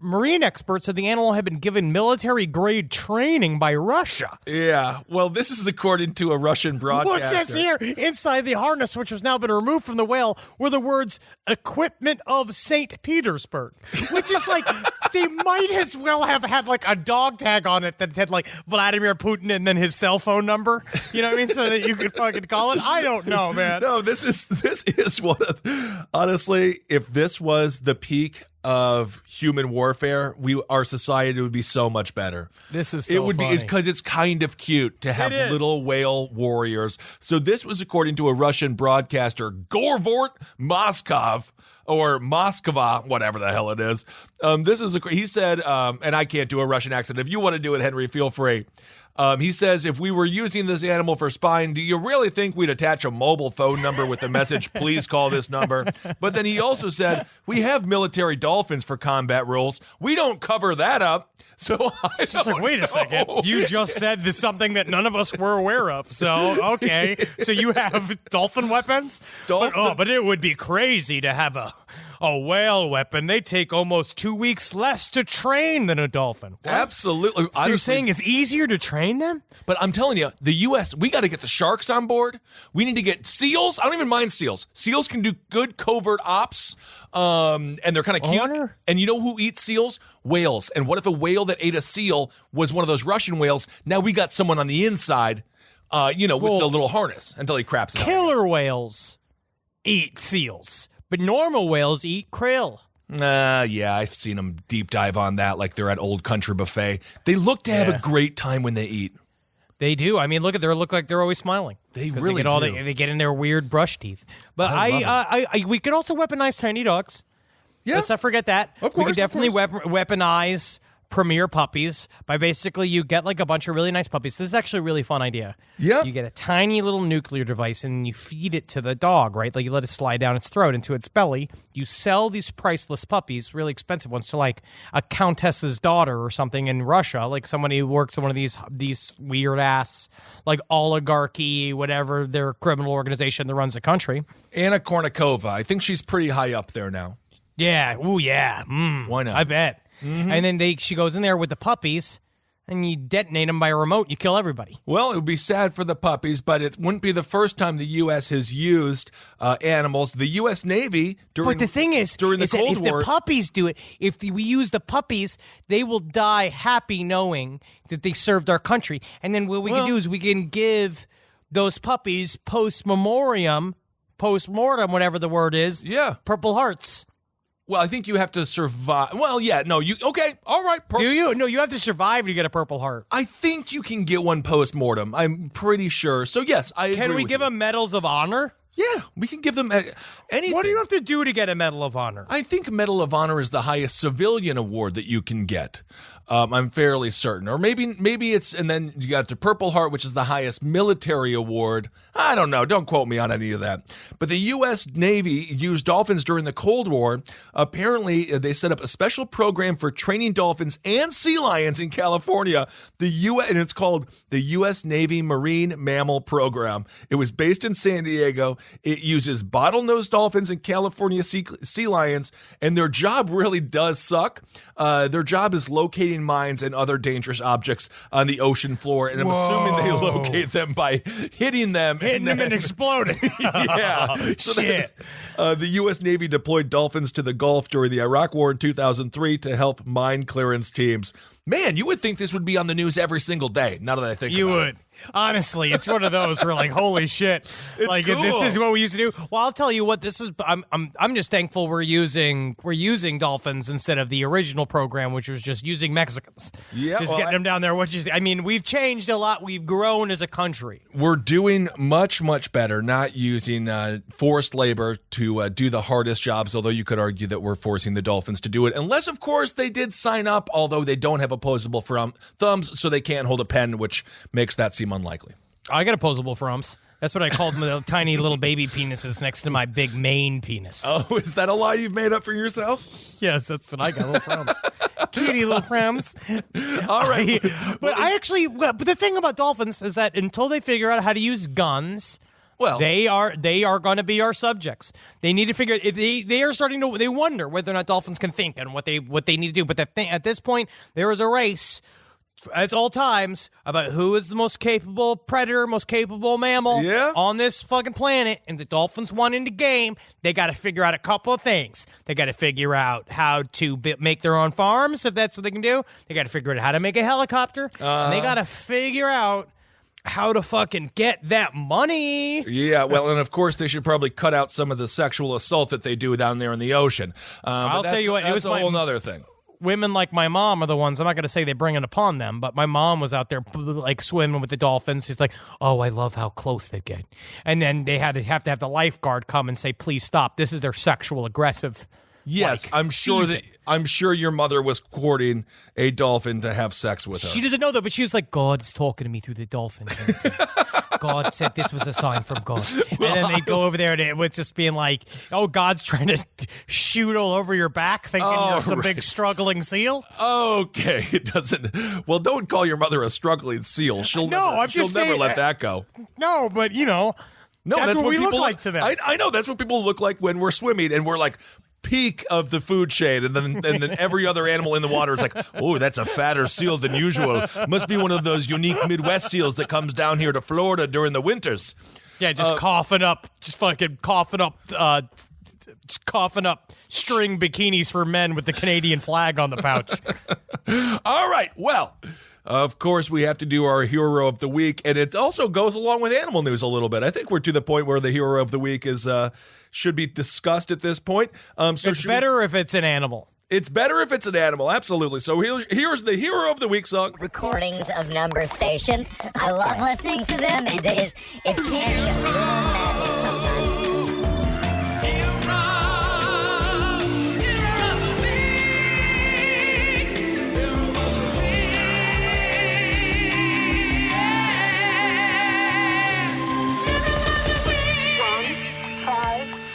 marine experts that the animal had been given military-grade training by Russia. Yeah, well, this is according to a Russian broadcaster. What says here? Inside the harness, which has now been removed from the whale, were the words, equipment of St. Petersburg, which is like, they might as well have had like a dog tag on it that had like Vladimir Putin and then his cell phone number, you know what I mean, so that you could fucking call it. I don't know, man. No, this is one of, honestly, if this was the peak of human warfare, our society would be so much better. This is so it would funny. be because it's kind of cute to have little whale warriors. So this was according to a Russian broadcaster, Gorvort Moskov, or Moskva, whatever the hell it is. He said, and I can't do a Russian accent. If you want to do it, Henry, feel free. He says, if we were using this animal for spying, do you really think we'd attach a mobile phone number with the message, please call this number? But then he also said, we have military dolphins for combat rules. We don't cover that up. So it's just like, wait a second. You just said this something that none of us were aware of. So, okay. So you have dolphin weapons? But it would be crazy to have a whale weapon. They take almost 2 weeks less to train than a dolphin. What? Absolutely. So you're saying it's easier to train them? But I'm telling you, the U.S., we got to get the sharks on board. We need to get seals. I don't even mind seals. Seals can do good covert ops, and they're kind of cute. Honor? And you know who eats seals? Whales. And what if a whale that ate a seal was one of those Russian whales? Now we got someone on the inside, with the little harness until he craps it out. Killer whales eat seals, but normal whales eat krill. Yeah, I've seen them deep dive on that like they're at Old Country Buffet. They look to have a great time when they eat. They do. I mean, look like they're always smiling. They really do. They get in their weird brush teeth. But we could also weaponize tiny dogs. Yeah. Let's not forget that. Of course, we could definitely weaponize premier puppies by basically you get like a bunch of really nice puppies. This is actually a really fun idea. Yeah. You get a tiny little nuclear device and you feed it to the dog, right? Like you let it slide down its throat into its belly. You sell these priceless puppies, really expensive ones, to like a countess's daughter or something in Russia, like somebody who works in one of these weird ass like oligarchy, whatever their criminal organization that runs the country. Anna Kournikova. I think she's pretty high up there now. Yeah. Ooh, yeah. Why not? I bet. Mm-hmm. And then she goes in there with the puppies, and you detonate them by a remote. You kill everybody. Well, it would be sad for the puppies, but it wouldn't be the first time the U.S. has used animals. The U.S. Navy during But the thing is during the that Cold if War, the puppies do it, if we use the puppies, they will die happy knowing that they served our country. And then what we can do is we can give those puppies postmortem, whatever the word is, Purple Hearts. Well, I think you have to survive. Well, yeah, no, okay, all right. Do you? No, you have to survive to get a Purple Heart. I think you can get one post-mortem. I'm pretty sure. So, yes, I agree. Can we give them medals of honor? Yeah, we can give them anything. What do you have to do to get a Medal of Honor? I think Medal of Honor is the highest civilian award that you can get. I'm fairly certain. Or maybe it's, and then you got the Purple Heart, which is the highest military award. I don't know. Don't quote me on any of that. But the U.S. Navy used dolphins during the Cold War. Apparently, they set up a special program for training dolphins and sea lions in California. And it's called the U.S. Navy Marine Mammal Program. It was based in San Diego. It uses bottlenose dolphins and California sea lions, and their job really does suck. Their job is locating mines and other dangerous objects on the ocean floor, and I'm assuming they locate them by hitting them and exploding. Yeah. So Shit. The U.S. Navy deployed dolphins to the Gulf during the Iraq War in 2003 to help mine clearance teams. Man, you would think this would be on the news every single day, now that I think about it. You would. Honestly, it's one of those where like, holy shit, like cool. this is what we used to do. Well, I'll tell you what, this is. I'm just thankful we're using dolphins instead of the original program, which was just using Mexicans. Yeah, just getting them down there. Which is, I mean, we've changed a lot. We've grown as a country. We're doing much, much better not using forced labor to do the hardest jobs, although you could argue that we're forcing the dolphins to do it. Unless, of course, they did sign up, although they don't have opposable thumbs, so they can't hold a pen, which makes that seem unlikely. I got opposable thumbs. That's what I called the tiny little baby penises next to my big main penis. Oh, is that a lie you've made up for yourself? Yes, that's what I got, little thumbs. Kitty little thumbs. All right. But the thing about dolphins is that until they figure out how to use guns, Well, they are going to be our subjects. They need to figure if they are starting to, they wonder whether or not dolphins can think and what they need to do. But at this point, there is a race at all times about who is the most capable predator, most capable mammal on this fucking planet. And the dolphins won in the game. They got to figure out a couple of things. They got to figure out how to make their own farms, if that's what they can do. They got to figure out how to make a helicopter. And they got to figure out how to fucking get that money. Yeah, well, and of course they should probably cut out some of the sexual assault that they do down there in the ocean. I'll tell you what, it was a whole other thing. Women like my mom are the ones, I'm not going to say they bring it upon them, but my mom was out there like swimming with the dolphins. She's like, oh, I love how close they get. And then they have to have the lifeguard come and say, please stop. This is their sexual aggressive. Yes, I'm sure your mother was courting a dolphin to have sex with her. She doesn't know that, but she was like, God's talking to me through the dolphin. God said this was a sign from God. And then they go over there and it was just being like, oh, God's trying to shoot all over your back thinking you're some big struggling seal. Okay, it doesn't. Well, don't call your mother a struggling seal. She'll never let that go. No, but that's what we look like to them. I know, that's what people look like when we're swimming and we're like, peak of the food chain, and then every other animal in the water is like, oh, that's a fatter seal than usual. Must be one of those unique Midwest seals that comes down here to Florida during the winters. Yeah, just coughing up string bikinis for men with the Canadian flag on the pouch. All right, well, of course, we have to do our hero of the week, and it also goes along with animal news a little bit. I think we're to the point where the hero of the week is should be discussed at this point. So it's better if it's an animal. It's better if it's an animal, absolutely. So here's the hero of the week song. Recordings of number stations. I love listening to them. It can be a little madness sometimes.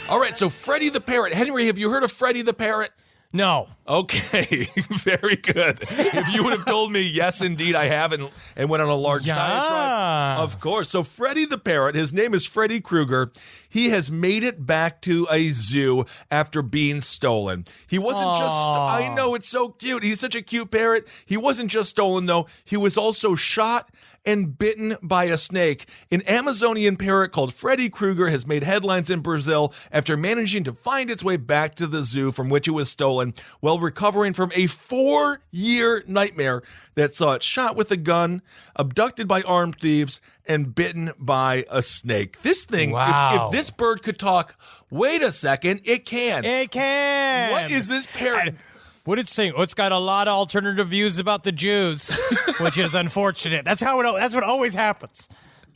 All right, so Freddie the Parrot. Henry, have you heard of Freddie the Parrot? No. Okay, very good. If you would have told me, yes, indeed, I have, and went on a large diatribe. Of course. So Freddie the Parrot, his name is Freddy Krueger. He has made it back to a zoo after being stolen. He wasn't I know, it's so cute. He's such a cute parrot. He wasn't just stolen, though. He was also shot and bitten by a snake. An Amazonian parrot called Freddy Krueger has made headlines in Brazil after managing to find its way back to the zoo from which it was stolen while recovering from a 4-year nightmare that saw it shot with a gun, abducted by armed thieves, and bitten by a snake. This thing, if this bird could talk, wait a second, it can. It can. What is this parrot? What it's saying? Oh, it's got a lot of alternative views about the Jews, which is unfortunate. That's what always happens.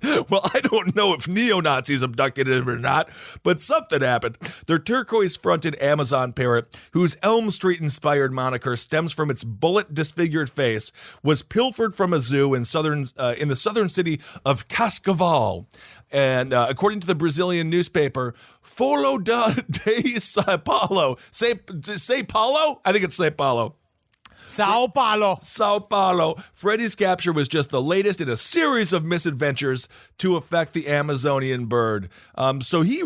Well, I don't know if neo-Nazis abducted him or not, but something happened. Their turquoise-fronted Amazon parrot, whose Elm Street-inspired moniker stems from its bullet-disfigured face, was pilfered from a zoo in the southern city of Cascavel. And according to the Brazilian newspaper, Folha de São Paulo, São Paulo? I think it's São Paulo. Sao Paulo. Sao Paulo. Freddy's capture was just the latest in a series of misadventures to affect the Amazonian bird. So he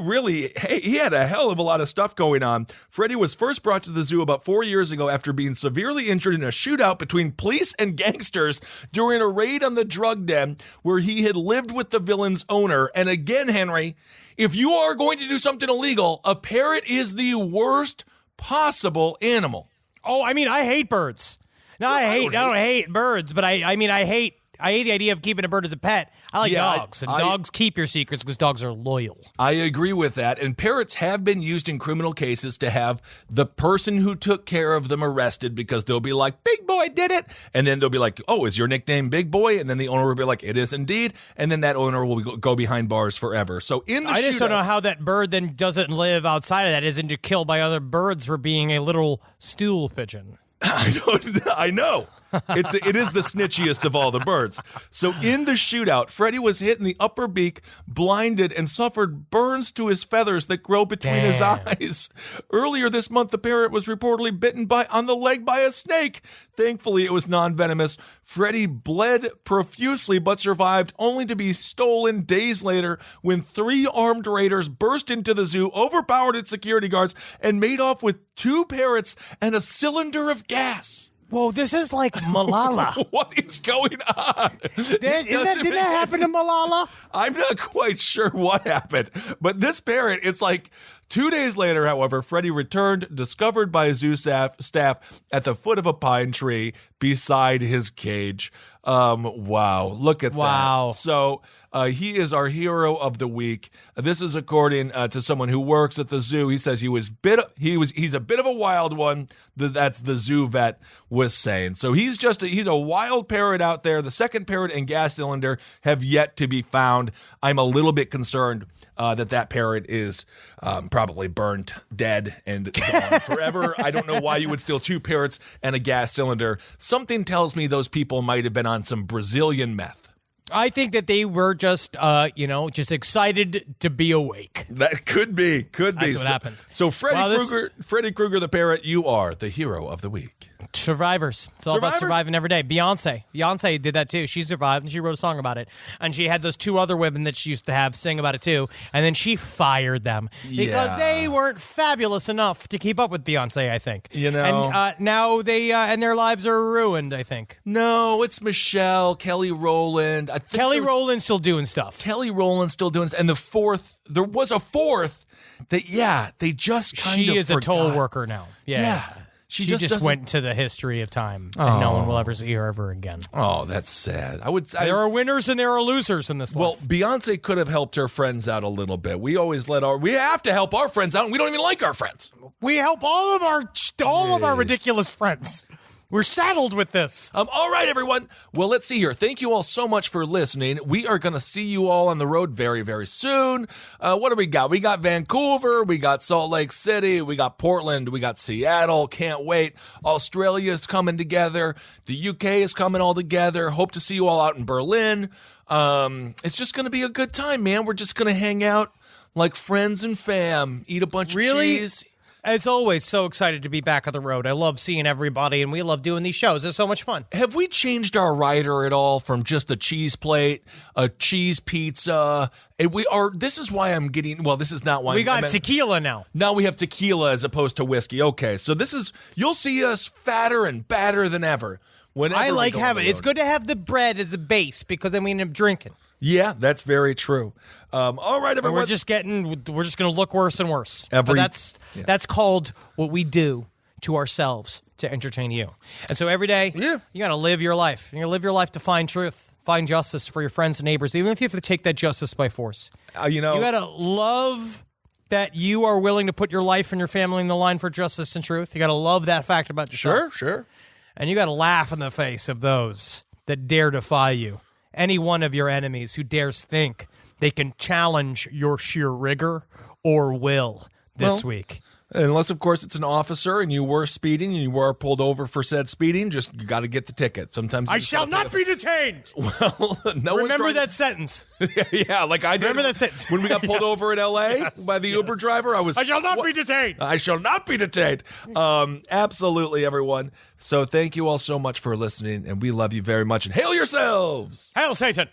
had a hell of a lot of stuff going on. Freddy was first brought to the zoo about 4 years ago after being severely injured in a shootout between police and gangsters during a raid on the drug den where he had lived with the villain's owner. And again, Henry, if you are going to do something illegal, a parrot is the worst possible animal. Oh, I mean, I hate birds. No, I don't hate birds, but I hate the idea of keeping a bird as a pet. I like Yeah, dogs, and dogs keep your secrets because dogs are loyal. I agree with that. And parrots have been used in criminal cases to have the person who took care of them arrested because they'll be like, Big Boy did it. And then they'll be like, oh, is your nickname Big Boy? And then the owner will be like, it is indeed. And then that owner will go behind bars forever. So in the I just don't know shootout- how that bird then doesn't live outside of that, isn't killed by other birds for being a little stool pigeon. I know. It is the snitchiest of all the birds. So in the shootout, Freddie was hit in the upper beak, blinded, and suffered burns to his feathers that grow between his eyes. Earlier this month, the parrot was reportedly bitten on the leg by a snake. Thankfully, it was non-venomous. Freddie bled profusely but survived, only to be stolen days later when 3 armed raiders burst into the zoo, overpowered its security guards, and made off with 2 parrots and a cylinder of gas. Whoa, this is like Malala. What is going on? Did that happen to Malala? I'm not quite sure what happened, but this parrot, it's like 2 days later, however, Freddie returned, discovered by zoo staff at the foot of a pine tree beside his cage. Wow, look at Wow. that. So he is our hero of the week. This is according to someone who works at the zoo. He says he's a bit of a wild one. That's the zoo vet was saying. So he's a wild parrot out there. The second parrot and gas cylinder have yet to be found. I'm a little bit concerned that parrot is probably burnt, dead, and gone forever. I don't know why you would steal 2 parrots and a gas cylinder. Something tells me those people might have been on some Brazilian meth. I think that they were just excited to be awake. That could be. That's what happens. So Freddy Krueger the parrot, you are the hero of the week. Survivors. It's all about surviving every day. Beyonce did that too. She survived and she wrote a song about it. And she had those 2 other women that she used to have sing about it too. And then she fired them because they weren't fabulous enough to keep up with Beyonce, I think. You know. And now they and their lives are ruined, I think. No, it's Michelle, Kelly Rowland. Kelly Rowland's still doing stuff. Kelly Rowland's still doing stuff. And there was a fourth that, they just kind of She is forgot. a toll worker now. Yeah. She just doesn't- went to the history of time, and no one will ever see her ever again. Oh, that's sad. There are winners and there are losers in this Well, life. Beyonce could have helped her friends out a little bit. We always we have to help our friends out, and we don't even like our friends. We help all of our ridiculous friends. We're saddled with this. All right, everyone. Well, let's see here. Thank you all so much for listening. We are going to see you all on the road very, very soon. What do we got? We got Vancouver. We got Salt Lake City. We got Portland. We got Seattle. Can't wait. Australia's coming together. The UK is coming all together. Hope to see you all out in Berlin. It's just going to be a good time, man. We're just going to hang out like friends and fam, eat a bunch of cheese. As always, so excited to be back on the road. I love seeing everybody, and we love doing these shows. It's so much fun. Have we changed our rider at all from just a cheese plate, a cheese pizza? This is why I'm getting, well, this is not why We got tequila now. Now we have tequila as opposed to whiskey. Okay, so you'll see us fatter and badder than ever. I like having it's good to have the bread as a base because then we end up drinking. Yeah, that's very true. All right, everyone. We're just going to look worse and worse. Every- But that's called what we do to ourselves to entertain you. And so every day, you got to live your life. You got to live your life to find truth, find justice for your friends and neighbors, even if you have to take that justice by force. You got to love that you are willing to put your life and your family in the line for justice and truth. You got to love that fact about yourself. Sure. And you got to laugh in the face of those that dare defy you. Any one of your enemies who dares think they can challenge your sheer rigor or will this week. Unless, of course, it's an officer and you were speeding and you were pulled over for said speeding, you got to get the ticket. Sometimes I shall not be detained. Well, Remember that sentence. Yeah, like I did. Remember that sentence. When we got pulled over in L.A. by the Uber driver, I shall not be detained. I shall not be detained. Absolutely, everyone. So thank you all so much for listening, and we love you very much. And hail yourselves. Hail Satan.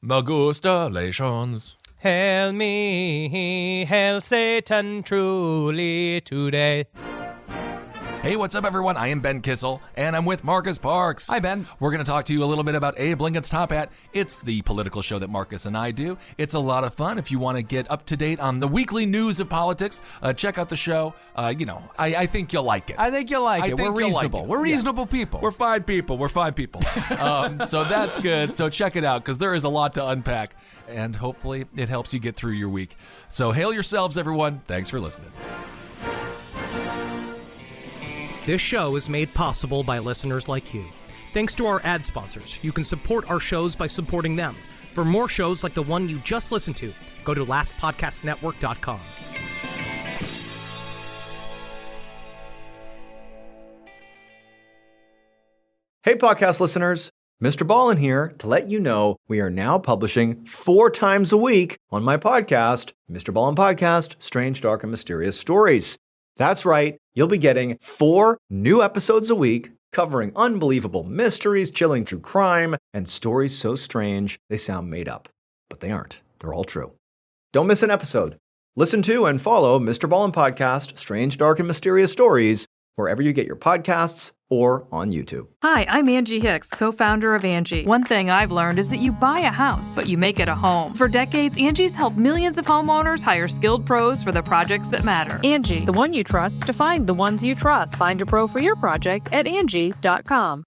Magustalations. Hail me, hail Satan truly today. Hey, what's up, everyone? I am Ben Kissel, and I'm with Marcus Parks. Hi, Ben. We're going to talk to you a little bit about Abe Lincoln's Top Hat. It's the political show that Marcus and I do. It's a lot of fun. If you want to get up to date on the weekly news of politics, check out the show. I think you'll like it. I think you'll like it. We're reasonable. We're reasonable people. We're fine people. So that's good. So check it out, because there is a lot to unpack, and hopefully it helps you get through your week. So hail yourselves, everyone. Thanks for listening. This show is made possible by listeners like you. Thanks to our ad sponsors, you can support our shows by supporting them. For more shows like the one you just listened to, go to lastpodcastnetwork.com. Hey, podcast listeners. Mr. Ballin here to let you know we are now publishing 4 times a week on my podcast, Mr. Ballin Podcast, Strange, Dark, and Mysterious Stories. That's right, you'll be getting 4 new episodes a week covering unbelievable mysteries, chilling true crime, and stories so strange they sound made up. But they aren't. They're all true. Don't miss an episode. Listen to and follow Mr. Ballin Podcast, Strange, Dark, and Mysterious Stories wherever you get your podcasts or on YouTube. Hi, I'm Angie Hicks, co-founder of Angie. One thing I've learned is that you buy a house, but you make it a home. For decades, Angie's helped millions of homeowners hire skilled pros for the projects that matter. Angie, the one you trust to find the ones you trust. Find a pro for your project at Angie.com.